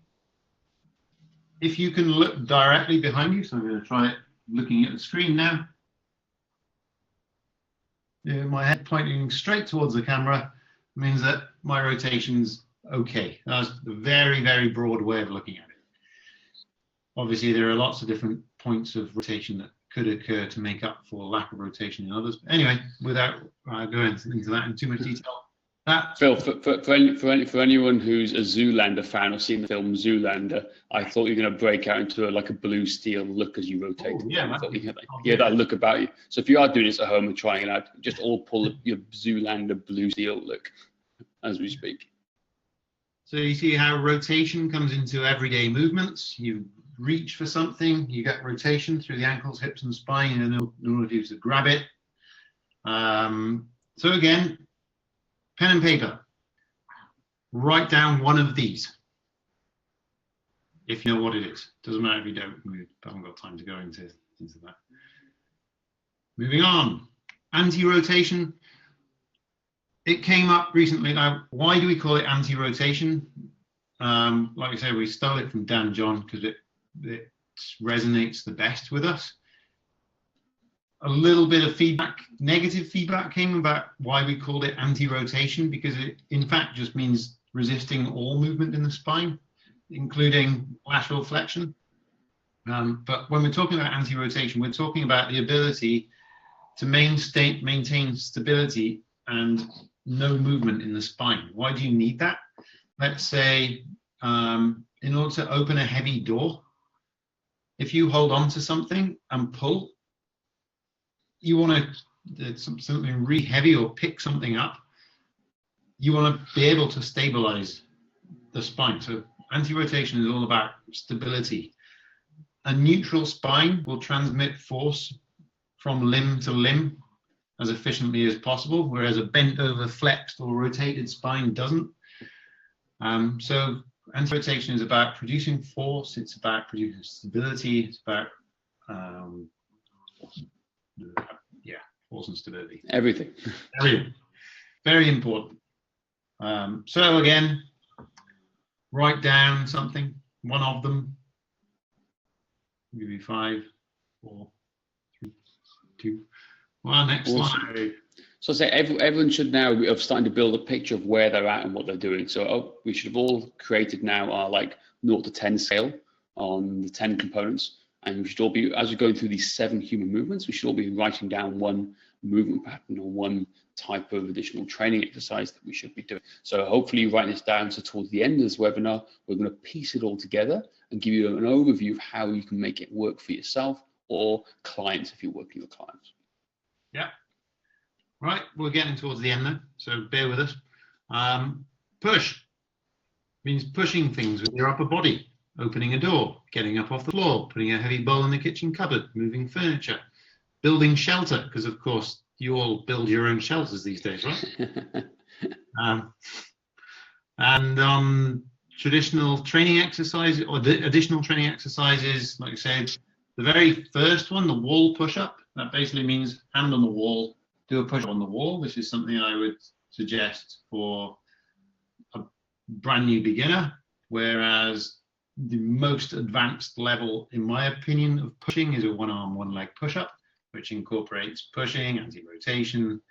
If you can look directly behind you, so I'm going to try it looking at the screen now. My head pointing straight towards the camera means that my rotation's okay. That's a very, very broad way of looking at it. Obviously, there are lots of different points of rotation that could occur to make up for lack of rotation in others. But anyway, without going into that in too much detail. Phil, for anyone who's a Zoolander fan or seen the film Zoolander, I thought you were going to break out into a blue steel look as you rotate. Oh, yeah, I thought you had that look about you. So if you are doing this at home and trying it out, just all pull your Zoolander blue steel look as we speak. So you see how rotation comes into everyday movements. You reach for something, you get rotation through the ankles, hips, and spine, and in order for you to grab it. So again, pen and paper. Write down one of these. If you know what it is. Doesn't matter if you don't. We haven't got time to go into that. Moving on. Anti-rotation. It came up recently. Now, why do we call it anti-rotation? Like I said, we stole it from Dan John because it resonates the best with us. A little bit of feedback, negative feedback came about why we called it anti-rotation, because it in fact just means resisting all movement in the spine. including lateral flexion. But when we're talking about anti-rotation, we're talking about the ability to maintain stability and no movement in the spine. Why do you need that? Let's say in order to open a heavy door, if you hold on to something and pull, you want to something really heavy or pick something up, you want to be able to stabilize the spine. So anti-rotation is all about stability. A neutral spine will transmit force from limb to limb as efficiently as possible, whereas a bent over, flexed or rotated spine doesn't. So anti-rotation is about producing force, it's about producing stability, it's about force and stability. Everything. Very important. So again, write down something, one of them. I'll give you 5, 4, 3, 2, 1. Next slide. So say everyone should now be starting to build a picture of where they're at and what they're doing. So we should have all created now our like 0 to 10 scale on the 10 components. And we should all be, as we're going through these 7 human movements, we should all be writing down one movement pattern or one type of additional training exercise that we should be doing. So hopefully you write this down, so towards the end of this webinar, we're going to piece it all together and give you an overview of how you can make it work for yourself or clients if you're working with clients. Yeah. Right, we're getting towards the end now, so bear with us. Push means pushing things with your upper body, opening a door, getting up off the floor, putting a heavy bowl in the kitchen cupboard, moving furniture, building shelter, because of course you all build your own shelters these days, right? And traditional training exercises or the additional training exercises, like I said, the very first one, the wall push-up, that basically means hand on the wall, do a push-up on the wall. This is something I would suggest for a brand new beginner, whereas the most advanced level, in my opinion, of pushing is a one-arm, one-leg push-up, which incorporates pushing, anti-rotation.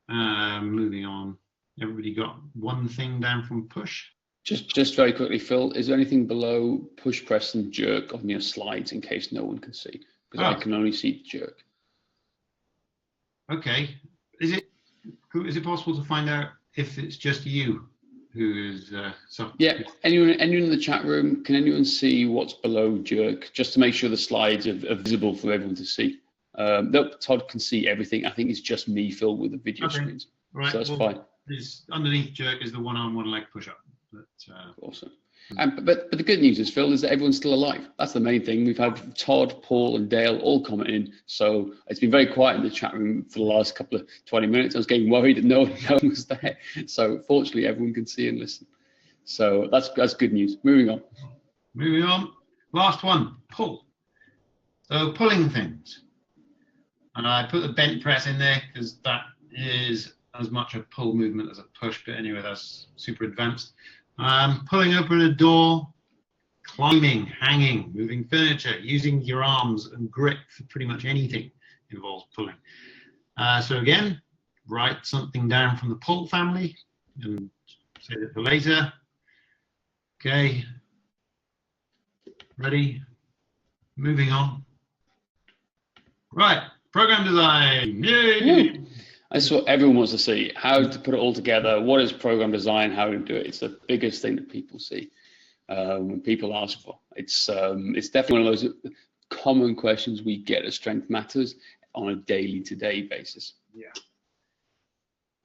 Moving on. Everybody got one thing down from push? Just very quickly, Phil, is there anything below push, press, and jerk on your slides in case no one can see? Because I can only see jerk. Okay. Is it possible to find out if it's just you who is? Yeah. Anyone in the chat room? Can anyone see what's below jerk? Just to make sure the slides are visible for everyone to see. Nope, Todd can see everything. I think it's just me, Phil, with the video screens. Right. So that's fine. Underneath jerk is the one-arm, one-leg push-up. Awesome. But the good news is, Phil, is that everyone's still alive. That's the main thing. We've had Todd, Paul, and Dale all commenting. So it's been very quiet in the chat room for the last couple of 20 minutes. I was getting worried that no one was there. So fortunately, everyone can see and listen. So that's good news. Moving on. Last one, pull. So pulling things. And I put the bent press in there because that is as much a pull movement as a push. But anyway, that's super advanced. Pulling open a door, climbing, hanging, moving furniture, using your arms and grip for pretty much anything involves pulling. So again, write something down from the pull family and save it for later. Okay, ready, moving on. Right, program design, yay! That's what everyone wants to see, how to put it all together, what is program design, how to do it. It's the biggest thing that people see when people ask for. It's definitely one of those common questions we get at Strength Matters on a daily to-day basis. Yeah.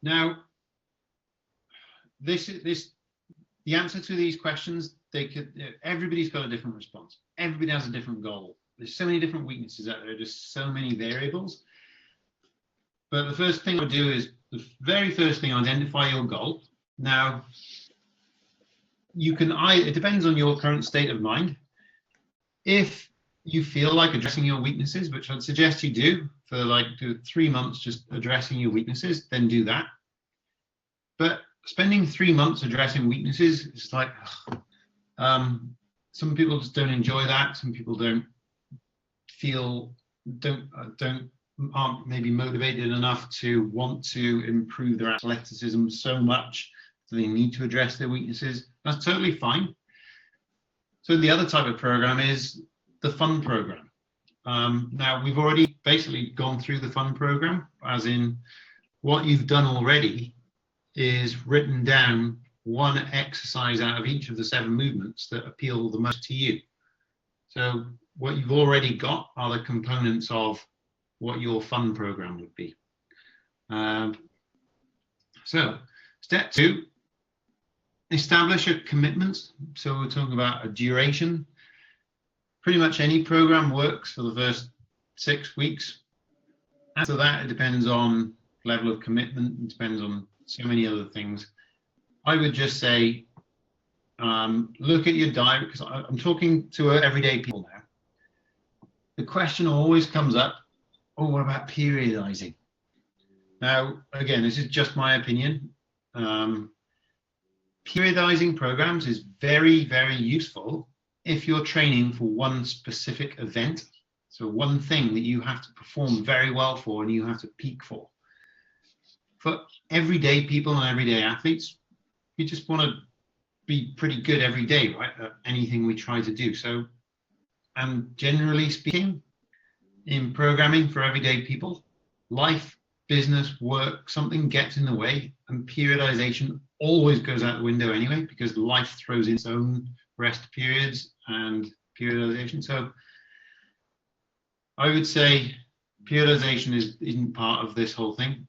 Now, the answer to these questions, everybody's got a different response. Everybody has a different goal. There's so many different weaknesses out there, just so many variables. But the first thing I would do is, the very first thing, identify your goal. Now, it depends on your current state of mind. If you feel like addressing your weaknesses, which I'd suggest you do for like 3 months, just addressing your weaknesses, then do that. But spending 3 months addressing weaknesses is like, some people just don't enjoy that. Some people aren't maybe motivated enough to want to improve their athleticism so much Do they need to address their weaknesses? That's totally fine. So the other type of program is the fun program. Now, we've already basically gone through the fun program, as in what you've done already is written down one exercise out of each of the 7 movements that appeal the most to you. So what you've already got are the components of what your fun program would be. So step 2, establish a commitment. So we're talking about a duration. Pretty much any program works for the first 6 weeks. After that, it depends on level of commitment. It depends on so many other things. I would just say, look at your diary, because I'm talking to everyday people now. The question always comes up, oh, what about periodizing? Now, again, this is just my opinion. Periodizing programs is very, very useful if you're training for one specific event. So one thing that you have to perform very well for and you have to peak for. For everyday people and everyday athletes, you just want to be pretty good every day, right, at anything we try to do. So, and generally speaking, in programming for everyday people, life, business, work, something gets in the way, and periodization always goes out the window anyway, because life throws in its own rest periods and periodization. So I would say periodization isn't part of this whole thing.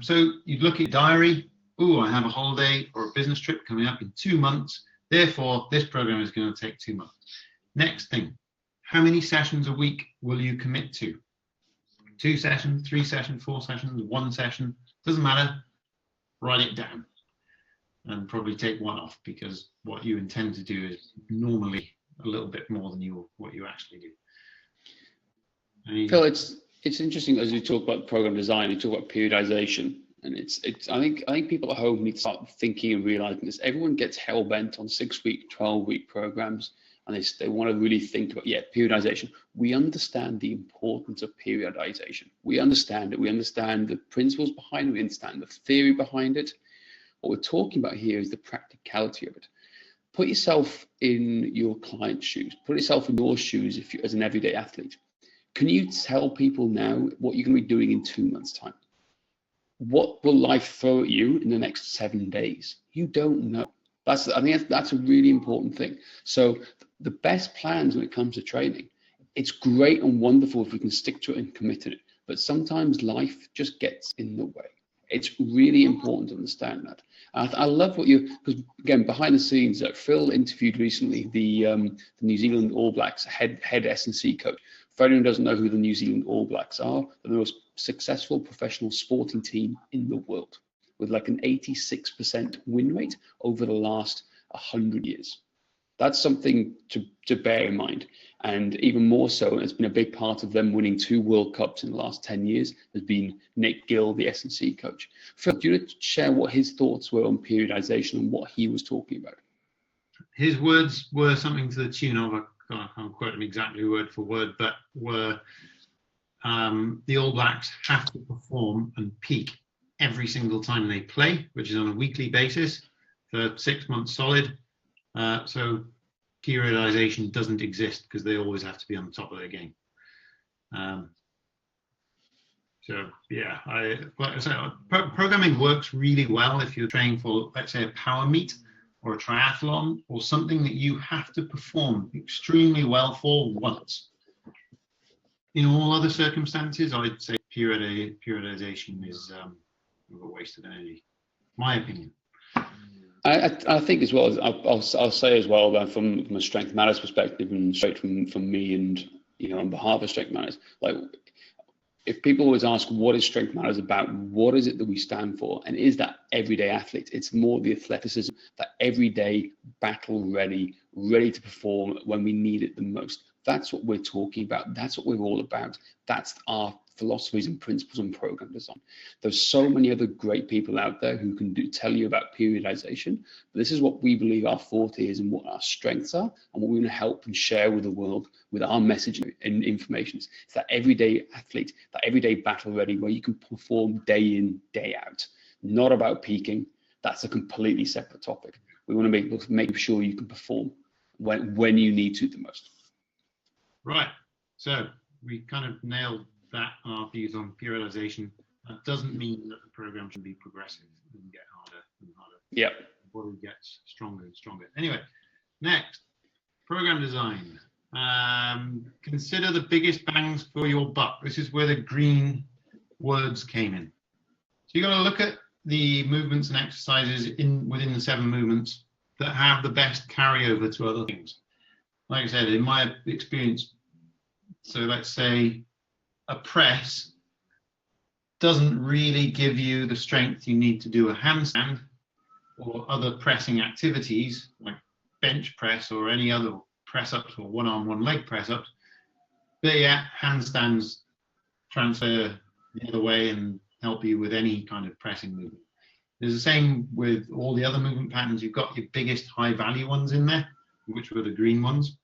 So you look at your diary. Oh, I have a holiday or a business trip coming up in 2 months. Therefore, this program is going to take 2 months. Next thing, how many sessions a week will you commit to? 2 sessions, 3 sessions, 4 sessions, 1 session, doesn't matter. Write it down and probably take 1 off, because what you intend to do is normally a little bit more than what you actually do. Phil, it's interesting as you talk about program design, you talk about periodization, and I think people at home need to start thinking and realizing this. Everyone gets hell bent on 6-week, 12-week programs, and they want to really think about, periodization. We understand the importance of periodization. We understand it. We understand the principles behind it. We understand the theory behind it. What we're talking about here is the practicality of it. Put yourself in your client's shoes. Put yourself in your shoes if you, as an everyday athlete. Can you tell people now what you're going to be doing in 2 months' time? What will life throw at you in the next 7 days? You don't know. I think that's a really important thing. So the best plans when it comes to training, it's great and wonderful if we can stick to it and commit to it. But sometimes life just gets in the way. It's really important to understand that. I love what because again, behind the scenes, Phil interviewed recently the New Zealand All Blacks head S&C coach. For anyone who doesn't know who the New Zealand All Blacks are, they're the most successful professional sporting team in the world, with like an 86% win rate over the last 100 years. That's something to bear in mind. And even more so, it's been a big part of them winning 2 World Cups in the last 10 years, has been Nick Gill, the S&C coach. Phil, do you want to share what his thoughts were on periodization and what he was talking about? His words were something to the tune of, I can't quote him exactly word for word, but were the All Blacks have to perform and peak every single time they play, which is on a weekly basis for 6 months solid. So periodization doesn't exist because they always have to be on the top of their game. So yeah, like I said, programming works really well if you're training for, let's say, a power meet or a triathlon or something that you have to perform extremely well for once. In all other circumstances, I'd say periodization is a waste of energy, my opinion. I think as well, I'll say as well that from a Strength Matters perspective and straight from me and on behalf of Strength Matters, like if people always ask what is Strength Matters about, what is it that we stand for, and is that everyday athlete? It's more the athleticism, that everyday battle ready to perform when we need it the most. That's what we're talking about. That's what we're all about. That's our philosophies and principles and program design. There's so many other great people out there who can tell you about periodization, but this is what we believe our forte is and what our strengths are and what we're going to help and share with the world with our message and information. It's that everyday athlete, that everyday battle ready where you can perform day in, day out. Not about peaking, that's a completely separate topic. We want to make sure you can perform when you need to the most. Right. So we kind of nailed that, our views on periodization. That doesn't mean that the program should be progressive and get harder and harder. Yep. The body gets stronger and stronger. Anyway, next, program design. Consider the biggest bangs for your buck. This is where the green words came in. So you've got to look at the movements and exercises within the 7 movements that have the best carryover to other things. Like I said, in my experience, so let's say a press doesn't really give you the strength you need to do a handstand or other pressing activities like bench press or any other press ups or one arm, one leg press ups. But yeah, handstands transfer the other way and help you with any kind of pressing movement. There's the same with all the other movement patterns. You've got your biggest high value ones in there, which were the green ones.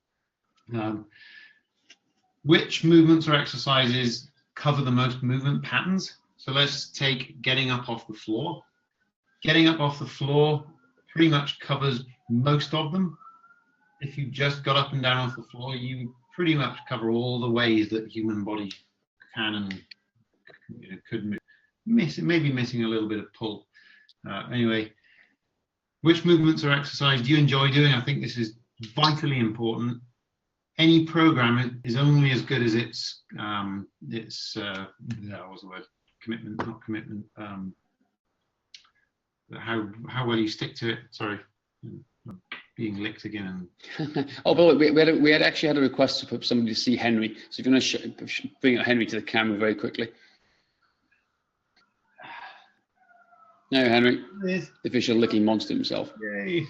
Which movements or exercises cover the most movement patterns? So let's take getting up off the floor. Getting up off the floor pretty much covers most of them. If you just got up and down off the floor, you pretty much cover all the ways that the human body can and could move. Maybe missing a little bit of pull. Anyway, which movements or exercise do you enjoy doing? I think this is vitally important. Any program is only as good as its what's the word? Commitment, not commitment. How well you stick to it. Sorry, being licked again. Oh, by the way, we had actually had a request for somebody to see Henry. So if you're going to bring Henry to the camera very quickly. No, Henry, the official licking monster himself. Yay.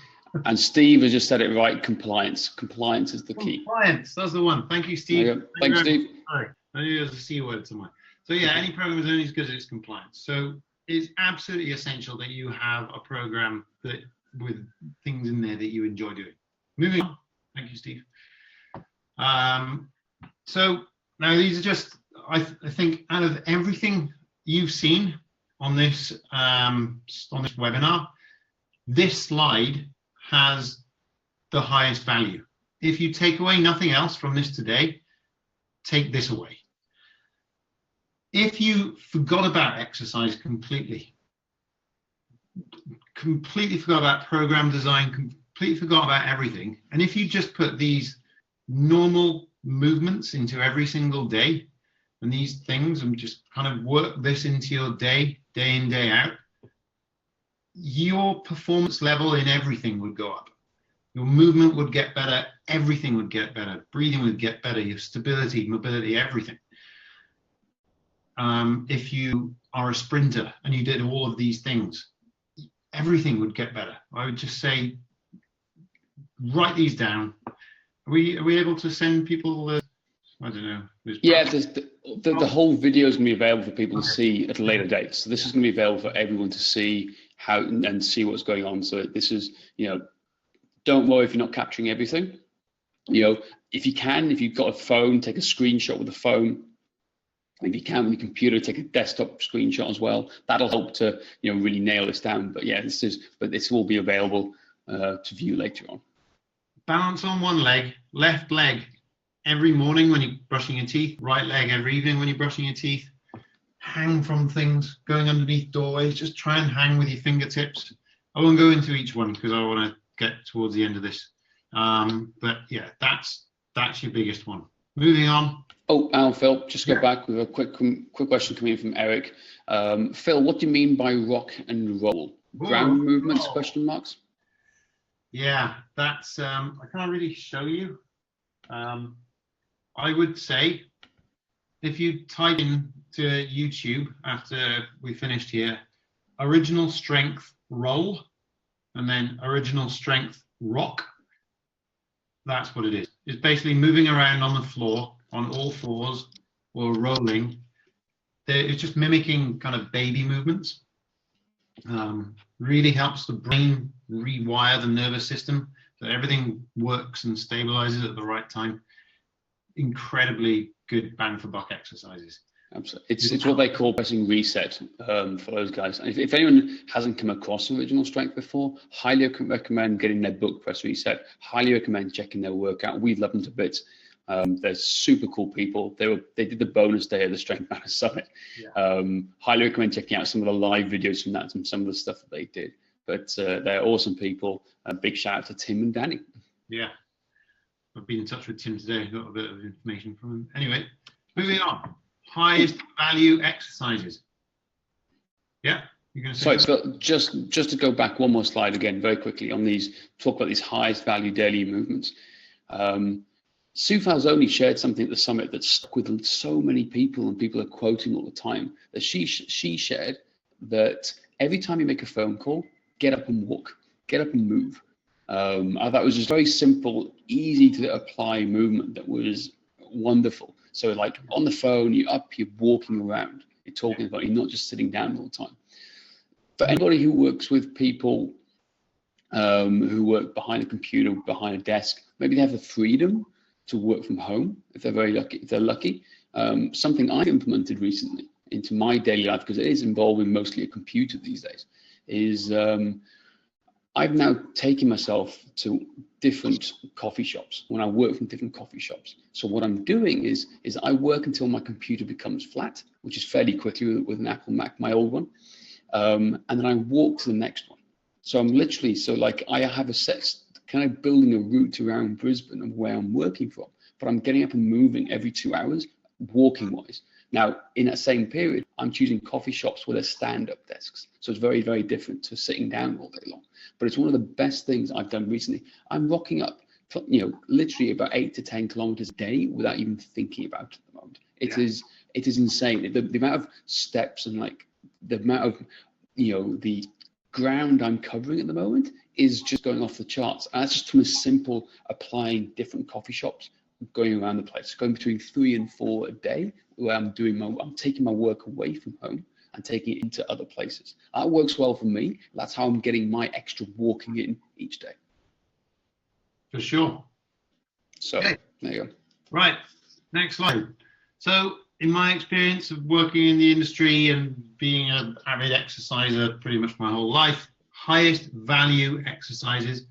And Steve has just said it right. Compliance. Compliance is the key. Compliance. That's the one. Thank you, Steve. Thanks, Steve. Sorry, I knew there was a C word somewhere. So yeah, any program is only as good as its compliance. So it's absolutely essential that you have a program that with things in there that you enjoy doing. Moving on. Thank you, Steve. So now these are just, I think, out of everything you've seen on this webinar, this slide has the highest value. If you take away nothing else from this today, take this away. If you forgot about exercise completely forgot about program design, completely forgot about everything, and if you just put these normal movements into every single day, and these things, and just kind of work this into your day in, day out, your performance level in everything would go up. Your movement would get better, everything would get better, breathing would get better, your stability, mobility, everything. If you are a sprinter and you did all of these things, everything would get better. I would just say, write these down. Are we able to send people I don't know. Yeah, the whole video is going to be available for people to see at a later date. So this is going to be available for everyone to see how and see what's going on. So this is, don't worry if you're not capturing everything. If you've got a phone, take a screenshot with the phone. If you can with your computer, take a desktop screenshot as well. That'll help to really nail this down. But yeah, this will be available to view later on. Balance on one leg, left leg every morning when you're brushing your teeth, right leg every evening when you're brushing your teeth. Hang from things, going underneath doorways, just try and hang with your fingertips. I won't go into each one because I want to get towards the end of this. But yeah, that's your biggest one. Moving on. Oh, Phil, just go back with a quick question coming in from Eric. Phil, what do you mean by rock and roll? Ground movements, question marks? Yeah, that's, I can't really show you. I would say if you type in to YouTube after we finished here, original strength roll, and then original strength rock, that's what it is. It's basically moving around on the floor on all fours or rolling. It's just mimicking kind of baby movements. Really helps the brain rewire the nervous system so everything works and stabilizes at the right time. Incredibly good bang for buck exercises. Absolutely. It's what they call pressing reset for those guys. And if anyone hasn't come across original strength before, highly recommend getting their book, Press Reset. Highly recommend checking their workout. We love them to bits. They're super cool people. They did the bonus day at the Strength Matters Summit. Yeah. Highly recommend checking out some of the live videos from that and some of the stuff that they did. But they're awesome people. A big shout out to Tim and Danny. Yeah. I've been in touch with Tim today. Got a bit of information from him. Anyway, moving on. Highest value exercises. Yeah, you're going to say. Sorry, but just to go back one more slide again, very quickly on these. Talk about these highest value daily movements. Sue Falzoni shared something at the summit that stuck with so many people, and people are quoting all the time. That she shared that every time you make a phone call, get up and walk, get up and move. That was just very simple, easy to apply movement that was wonderful. So like on the phone, you're up, you're walking around, you're talking about, you're not just sitting down all the time. For anybody who works with people who work behind a computer, behind a desk, maybe they have the freedom to work from home if they're very lucky. If they're lucky, something I've implemented recently into my daily life, because it is involving mostly a computer these days, is I've now taken myself to different coffee shops when I work from different coffee shops. So what I'm doing is I work until my computer becomes flat, which is fairly quickly with an Apple Mac, my old one, and then I walk to the next one. So I'm literally, I have a set, kind of building a route around Brisbane of where I'm working from, but I'm getting up and moving every 2 hours, walking wise. Now, in that same period, I'm choosing coffee shops where there's stand-up desks. So it's very, very different to sitting down all day long. But it's one of the best things I've done recently. I'm rocking up, literally about 8 to 10 kilometers a day without even thinking about it at the moment. It is insane. The amount of steps and the amount of, the ground I'm covering at the moment is just going off the charts. And that's just from a simple applying different coffee shops, going around the place, going between 3 and 4 a day, where I'm taking my work away from home and taking it into other places. That works well for me. That's how I'm getting my extra walking in each day. For sure. So there you go. Right, next slide. So in my experience of working in the industry and being an avid exerciser pretty much my whole life, highest value exercises.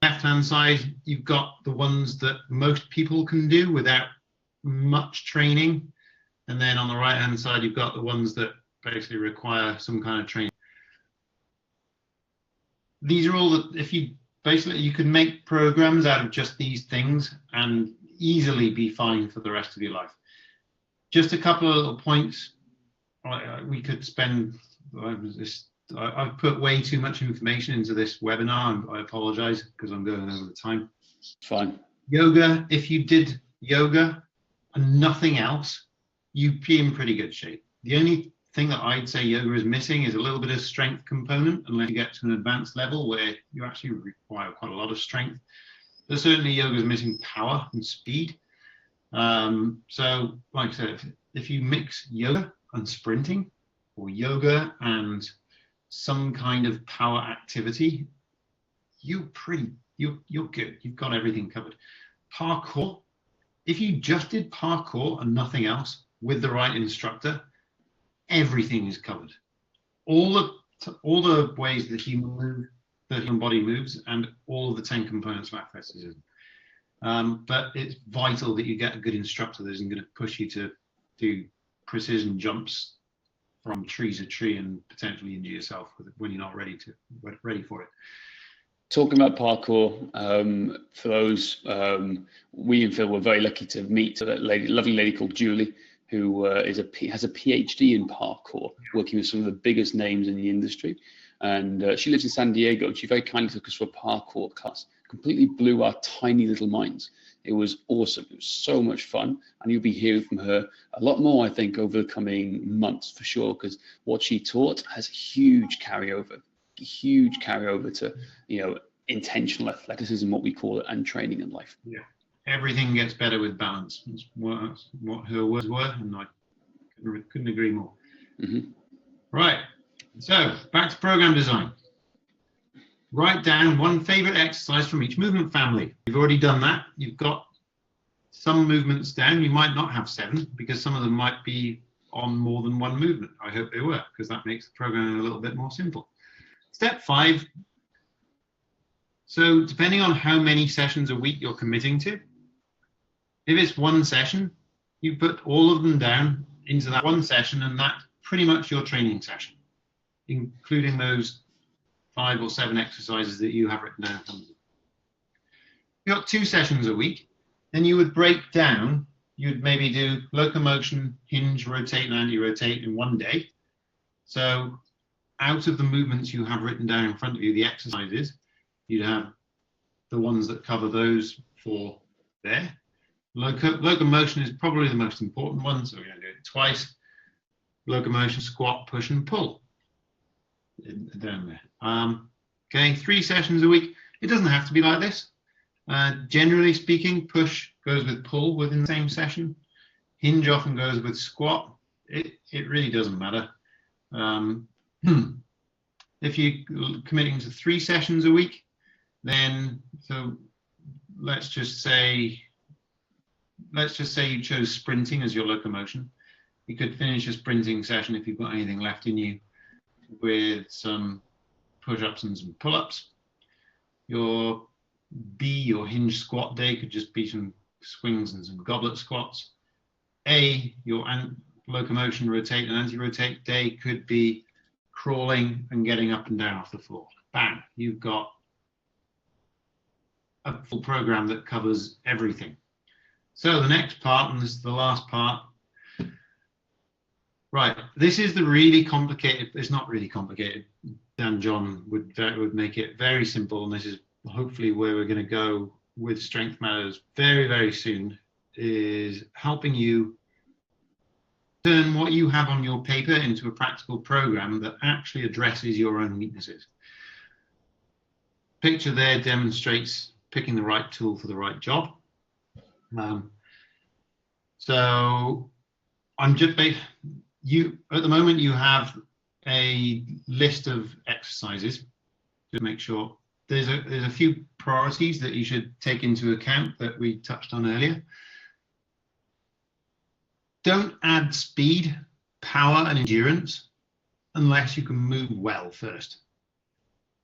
Left-hand side, you've got the ones that most people can do without much training. And then on the right-hand side, you've got the ones that basically require some kind of training. These are all that you could make programs out of just these things and easily be fine for the rest of your life. Just a couple of little points. We could spend, I've put way too much information into this webinar. I apologize because I'm going over the time. Fine. Yoga, if you did yoga and nothing else, you'd be in pretty good shape. The only thing that I'd say yoga is missing is a little bit of strength component, unless you get to an advanced level where you actually require quite a lot of strength. But certainly yoga is missing power and speed. So like I said, if you mix yoga and sprinting, or yoga and some kind of power activity, you're good. You've got everything covered. Parkour, if you just did parkour and nothing else with the right instructor, everything is covered. All the ways the human body moves, and all of the 10 components of athleticism. But it's vital that you get a good instructor that isn't going to push you to do precision jumps from tree to tree and potentially injure yourself when you're not ready for it. Talking about parkour, for those, we and Phil were very lucky to meet a lovely lady called Julie, who has a PhD in parkour, working with some of the biggest names in the industry. And she lives in San Diego, and she very kindly took us for a parkour class. Completely blew our tiny little minds. It was awesome. It was so much fun, and you'll be hearing from her a lot more, I think, over the coming months for sure, because what she taught has huge carryover to intentional athleticism, what we call it, and training in life. Yeah, everything gets better with balance. That's what her words were, and I couldn't agree more. Mm-hmm. Right. So back to program design. Write down one favorite exercise from each movement family. You've already done that. You've got some movements down, you might not have 7 because some of them might be on more than one movement. I hope they were, because that makes the programming a little bit more simple. Step 5. So depending on how many sessions a week you're committing to, if it's one session, you put all of them down into that one session, and that's pretty much your training session, including those 5 or 7 exercises that you have written down. You've got 2 sessions a week, then you would break down, you'd maybe do locomotion, hinge, rotate, and anti-rotate in one day. So out of the movements you have written down in front of you, the exercises, you'd have the ones that cover those 4 there. Locomotion is probably the most important one, so we're going to do it twice. Locomotion, squat, push, and pull. Down there. Okay, 3 sessions a week. It doesn't have to be like this. Generally speaking, push goes with pull within the same session. Hinge often goes with squat. It really doesn't matter. If you're committing to 3 sessions a week, then so let's just say you chose sprinting as your locomotion. You could finish a sprinting session if you've got anything left in you with some push-ups and some pull-ups. Your your hinge squat day could just be some swings and some goblet squats. Your locomotion, rotate, and anti-rotate day could be crawling and getting up and down off the floor. Bang, you've got a full program that covers everything. So the next part, and this is the last part. Right, this is the really complicated, it's not really complicated. Dan John would make it very simple, and this is hopefully where we're going to go with Strength Matters very, very soon, is helping you turn what you have on your paper into a practical program that actually addresses your own weaknesses. Picture there demonstrates picking the right tool for the right job. So I'm just at the moment you have a list of exercises to make sure there's a few priorities that you should take into account that we touched on earlier. Don't add speed, power, and endurance unless you can move well first.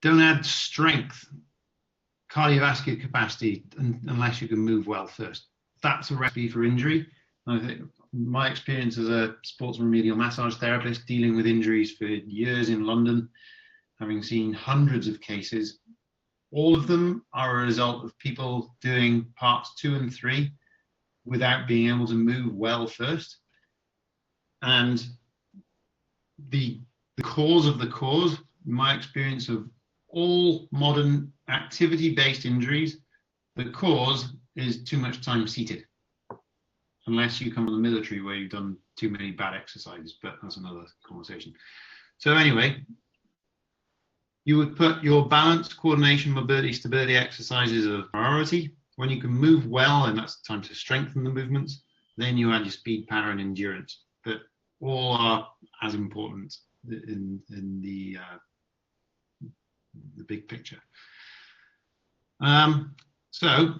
Don't add strength, cardiovascular capacity unless you can move well first. That's a recipe for injury. I think my experience as a sports remedial massage therapist dealing with injuries for years in London, having seen hundreds of cases, all of them are a result of people doing parts 2 and 3 without being able to move well first. And the cause of the cause, in my experience of all modern activity-based injuries, the cause is too much time seated. Unless you come from the military where you've done too many bad exercises, but that's another conversation. So anyway, you would put your balance, coordination, mobility, stability exercises as a priority. When you can move well, and that's time to strengthen the movements, then you add your speed, power, and endurance. But all are as important in the big picture. So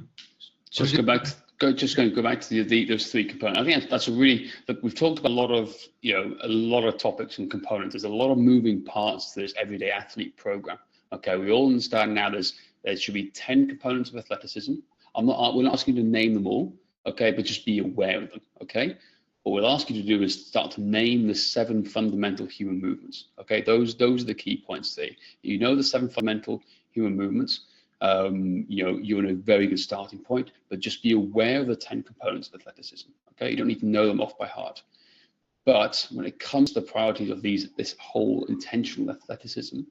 just going to go back to those 3 components. I think that's a really, look, we've talked about a lot of topics and components. There's a lot of moving parts to this everyday athlete program. Okay, we all understand now there should be 10 components of athleticism. We're not asking you to name them all, okay, but just be aware of them, okay? What we'll ask you to do is start to name the 7 fundamental human movements, okay? Those are the key points today. You know the 7 fundamental human movements. You're in a very good starting point, but just be aware of the 10 components of athleticism, okay? You don't need to know them off by heart. But when it comes to the priorities of this whole intentional athleticism,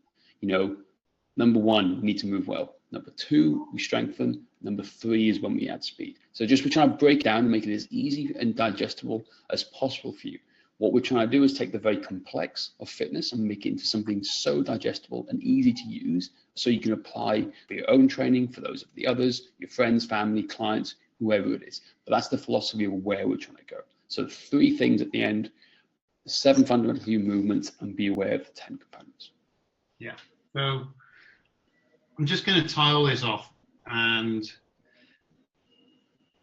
number 1, we need to move well. Number 2, we strengthen. Number 3 is when we add speed. So we're trying to break down and make it as easy and digestible as possible for you. What we're trying to do is take the very complex of fitness and make it into something so digestible and easy to use so you can apply for your own training, for those of the others, your friends, family, clients, whoever it is. But that's the philosophy of where we're trying to go. So 3 things at the end, 7 fundamental human movements, and be aware of the 10 components. Yeah, so I'm just going to tie all this off and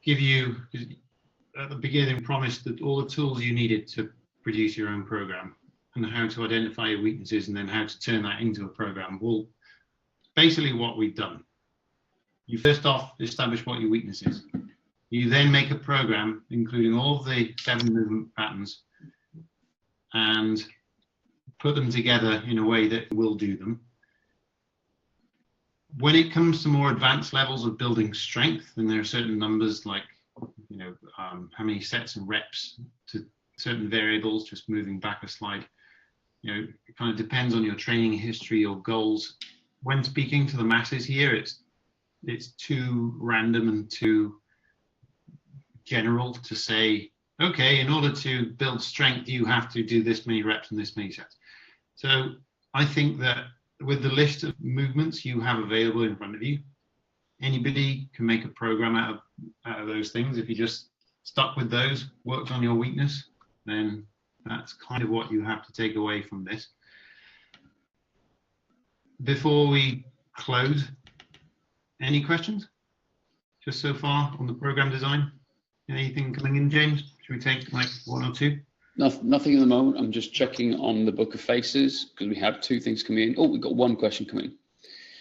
give you, at the beginning, promised that all the tools you needed to produce your own program and how to identify your weaknesses and then how to turn that into a program. Well, basically what we've done. You first off establish what your weakness is. You then make a program including all of the 7 movement patterns and put them together in a way that will do them. When it comes to more advanced levels of building strength, then there are certain numbers like, how many sets and reps to certain variables, just moving back a slide. It kind of depends on your training history or goals. When speaking to the masses here, it's too random and too general to say, okay, in order to build strength, you have to do this many reps and this many sets. So I think that with the list of movements you have available in front of you, anybody can make a program out of those things. If you just stuck with those, worked on your weakness, then that's kind of what you have to take away from this. Before we close, any questions? Just so far on the program design? Anything coming in, James? Should we take like 1 or 2? Nothing at the moment. I'm just checking on the Book of Faces because we have 2 things coming in. Oh, we've got 1 question coming.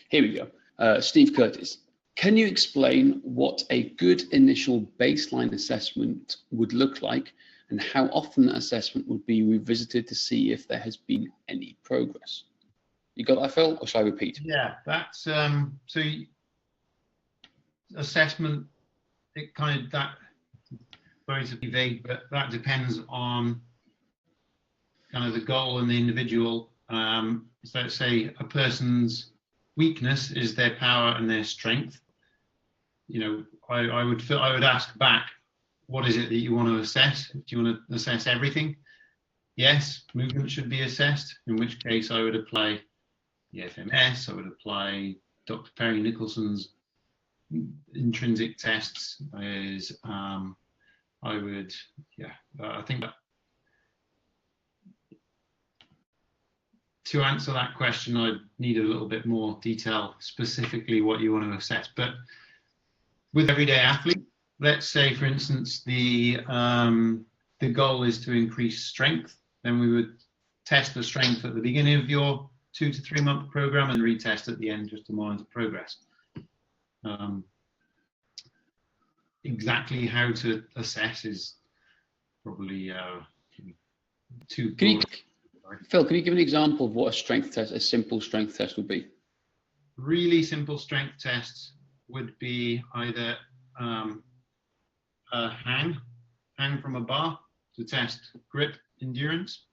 Here we go. Steve Curtis. Can you explain what a good initial baseline assessment would look like and how often that assessment would be revisited to see if there has been any progress? You got that, Phil, or shall I repeat? Yeah, that's so assessment, it kind of, that, sorry to be vague, but that depends on kind of the goal and the individual. So let's say a person's weakness is their power and their strength. I would ask back, what is it that you want to assess? Do you want to assess everything? Yes, movement should be assessed, in which case I would apply the FMS, I would apply Dr. Perry Nicholson's intrinsic tests. I think that to answer that question, I'd need a little bit more detail, specifically what you want to assess. But with everyday athlete, let's say, for instance, the goal is to increase strength, then we would test the strength at the beginning of your 2 to 3 month program and retest at the end just to monitor progress. Exactly how to assess is probably too broad. Phil, can you give an example of what a simple strength test would be? Really simple strength tests would be either a hang from a bar to test grip endurance.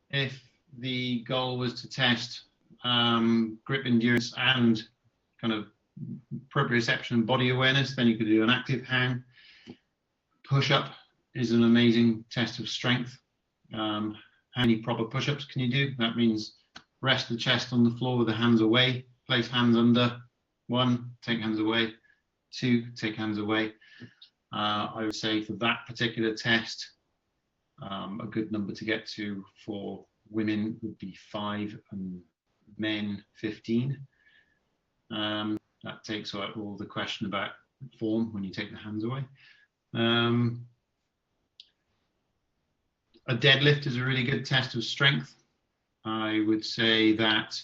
If the goal was to test grip endurance and kind of proprioception and body awareness, then you could do an active hang. Push-up is an amazing test of strength. How many proper push-ups can you do? That means rest the chest on the floor with the hands away, place hands under. 1, take hands away. 2, take hands away. I would say for that particular test, a good number to get to for women would be 5 and men 15. That takes out all the question about form when you take the hands away. A deadlift is a really good test of strength. I would say that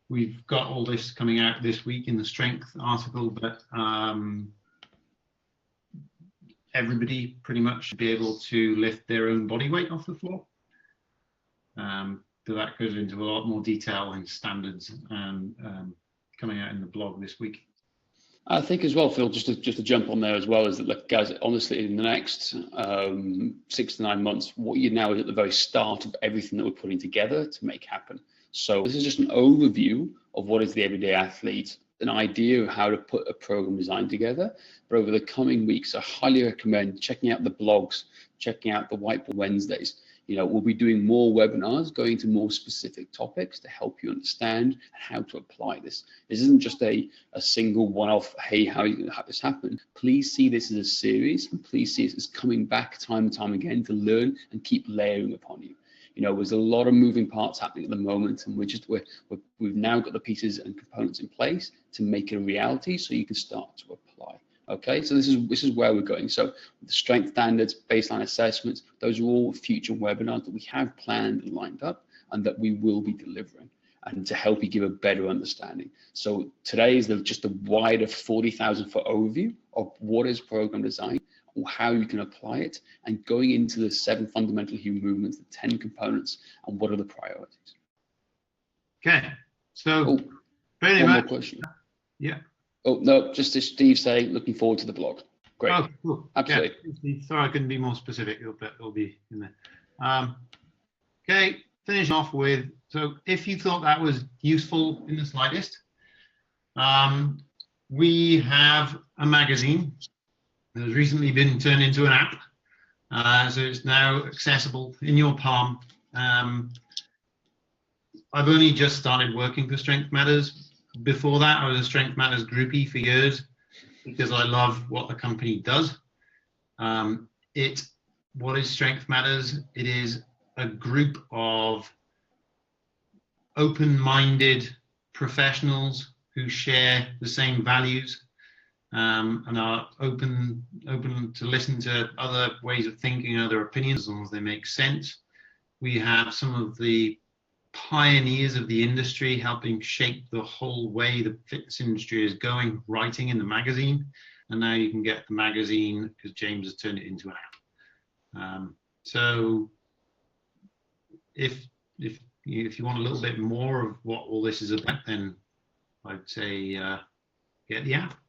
we've got all this coming out this week in the strength article, but everybody pretty much should be able to lift their own body weight off the floor. So that goes into a lot more detail and standards and coming out in the blog this week. I think as well, Phil, just to jump on there as well, is that, look, guys, honestly, in the next 6 to 9 months, what you now is at the very start of everything that we're putting together to make happen. So this is just an overview of what is the everyday athlete, an idea of how to put a program design together. But over the coming weeks, I highly recommend checking out the blogs, checking out the Whiteboard Wednesdays. We'll be doing more webinars, going into more specific topics to help you understand how to apply this. This isn't just a single one-off, hey, how are you going to have this happen? Please see this as a series, and please see it as coming back time and time again to learn and keep layering upon you. There's a lot of moving parts happening at the moment, and we've now got the pieces and components in place to make it a reality so you can start to apply. Okay, so this is where we're going. So the strength standards, baseline assessments, those are all future webinars that we have planned and lined up and that we will be delivering, and to help you give a better understanding. So today is just a wider 40,000 foot overview of what is program design, or how you can apply it, and going into the 7 fundamental human movements, the 10 components, and what are the priorities. Okay, so one more question. Yeah. Oh no, just as Steve saying, looking forward to the blog. Great. Oh, cool. Absolutely. Yeah. Sorry, I couldn't be more specific. It'll be in there. Okay, finishing off with, so if you thought that was useful in the slightest, we have a magazine that has recently been turned into an app. So it's now accessible in your palm. I've only just started working for Strength Matters. Before that, I was a Strength Matters groupie for years because I love what the company does. What is Strength Matters? It is a group of open-minded professionals who share the same values and are open to listen to other ways of thinking, other opinions, as long as they make sense. We have some of the pioneers of the industry helping shape the whole way the fitness industry is going, writing in the magazine, and now you can get the magazine because James has turned it into an app. So if you want a little bit more of what all this is about, then I'd say get the app.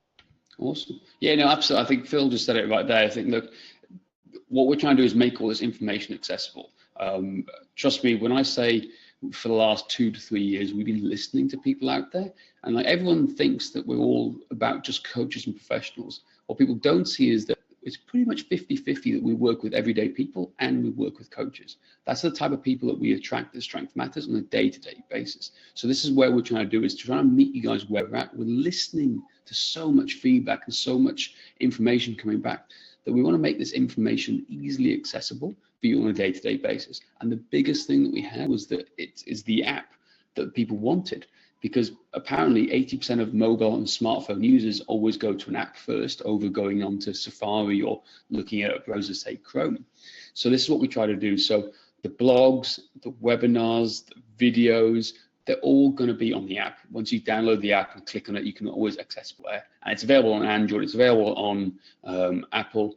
Awesome. Yeah, no, absolutely. I think Phil just said it right there. I think, look, what we're trying to do is make all this information accessible. Trust me, when I say for the last 2 to 3 years, we've been listening to people out there, and like everyone thinks that we're all about just coaches and professionals. What people don't see is that it's pretty much 50-50 that we work with everyday people and we work with coaches. That's the type of people that we attract at Strength Matters on a day-to-day basis. So this is where we're trying to do, is to try and meet you guys where we're at. We're listening to so much feedback and so much information coming back that we want to make this information easily accessible for you on a day-to-day basis. And the biggest thing that we had was that it is the app that people wanted, because apparently 80% of mobile and smartphone users always go to an app first over going on to Safari or looking at a browser, say Chrome. So this is what we try to do. So the blogs, the webinars, the videos, they're all going to be on the app. Once you download the app and click on it, you can always access it there. And it's available on Android, it's available on Apple.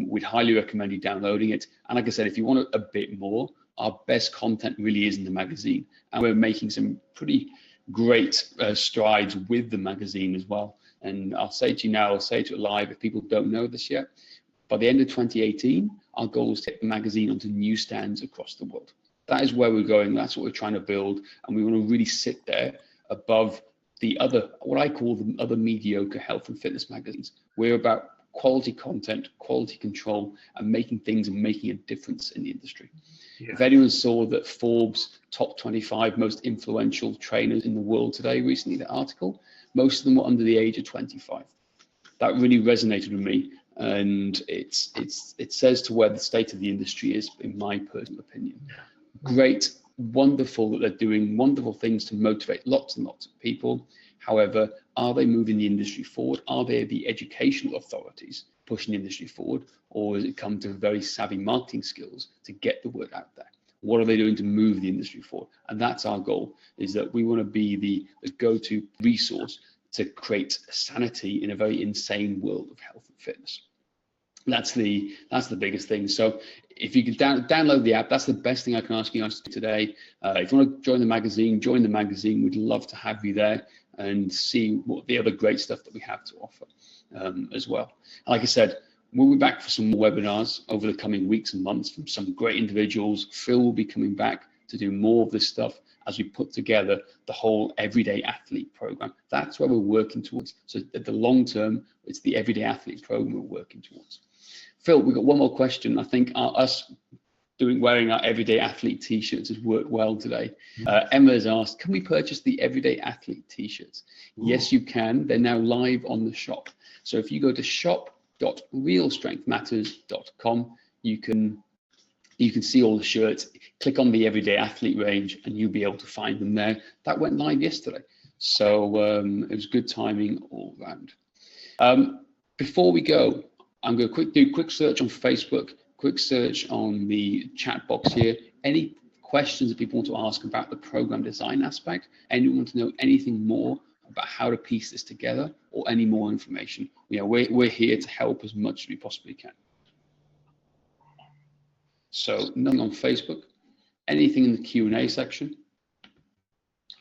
We'd highly recommend you downloading it. And like I said, if you want a bit more, our best content really is in the magazine. And we're making some pretty great strides with the magazine as well. And I'll say to you now, I'll say to it live, if people don't know this yet, by the end of 2018, our goal is to get the magazine onto newsstands across the world. That is where we're going. That's what we're trying to build. And we want to really sit there above the other, what I call the other mediocre health and fitness magazines. We're about quality content, quality control, and making things and making a difference in the industry. Yeah. If anyone saw that Forbes top 25 most influential trainers in the world today, recently, the article, most of them were under the age of 25. That really resonated with me. And it says to where the state of the industry is, in my personal opinion. Great, wonderful that they're doing wonderful things to motivate lots and lots of people. However, are they moving the industry forward? Are they the educational authorities pushing the industry forward? Or has it come to very savvy marketing skills to get the word out there? What are they doing to move the industry forward? And that's our goal, is that we want to be the go-to resource to create sanity in a very insane world of health and fitness. That's the biggest thing. So if you can download the app, that's the best thing I can ask you guys to do today. If you want to join the magazine, join the magazine. We'd love to have you there and see what the other great stuff that we have to offer as well. And like I said, we'll be back for some more webinars over the coming weeks and months from some great individuals. Phil will be coming back to do more of this stuff as we put together the whole Everyday Athlete program. That's where we're working towards. So at the long term, it's the Everyday Athlete program we're working towards. Phil, we've got one more question. I think us wearing our Everyday Athlete t-shirts has worked well today. Emma has asked, can we purchase the Everyday Athlete t-shirts? Yes, you can. They're now live on the shop. So if you go to shop.realstrengthmatters.com, you can see all the shirts. Click on the Everyday Athlete range and you'll be able to find them there. That went live yesterday. So it was good timing all round. before we go, I'm going to do a quick search on Facebook, quick search on the chat box here. Any questions that people want to ask about the program design aspect? Anyone want to know anything more about how to piece this together, or any more information? We're here to help as much as we possibly can. So nothing on Facebook. Anything in the Q&A section?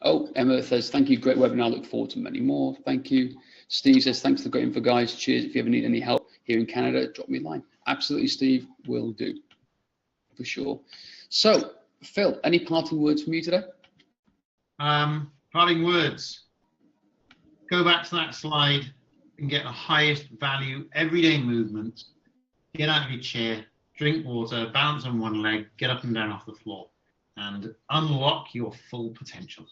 Oh, Emma says, thank you, great webinar, look forward to many more. Thank you. Steve says, thanks for the great info, guys. Cheers. If you ever need any help here in Canada, drop me a line. Absolutely, Steve, will do, for sure. So, Phil, any parting words from you today? Parting words. Go back to that slide and get the highest value everyday movement. Get out of your chair, drink water, balance on one leg, get up and down off the floor, and unlock your full potential.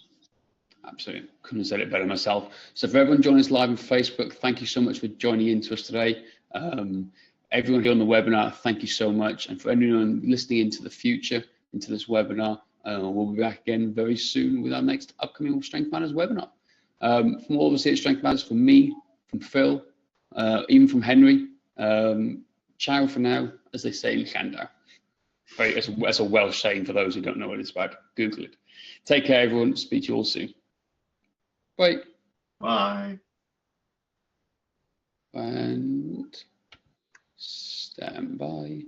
Absolutely. Couldn't have said it better myself. So for everyone joining us live on Facebook, thank you so much for joining in to us today. Everyone here on the webinar, thank you so much. And for anyone listening into the future, into this webinar, we'll be back again very soon with our next upcoming Strength Matters webinar. From all of us here at Strength Matters, from me, from Phil, even from Henry, ciao for now, as they say in Commando. That's a Welsh saying for those who don't know what it's about. Google it. Take care, everyone. Speak to you all soon. Bye. Bye. And stand by.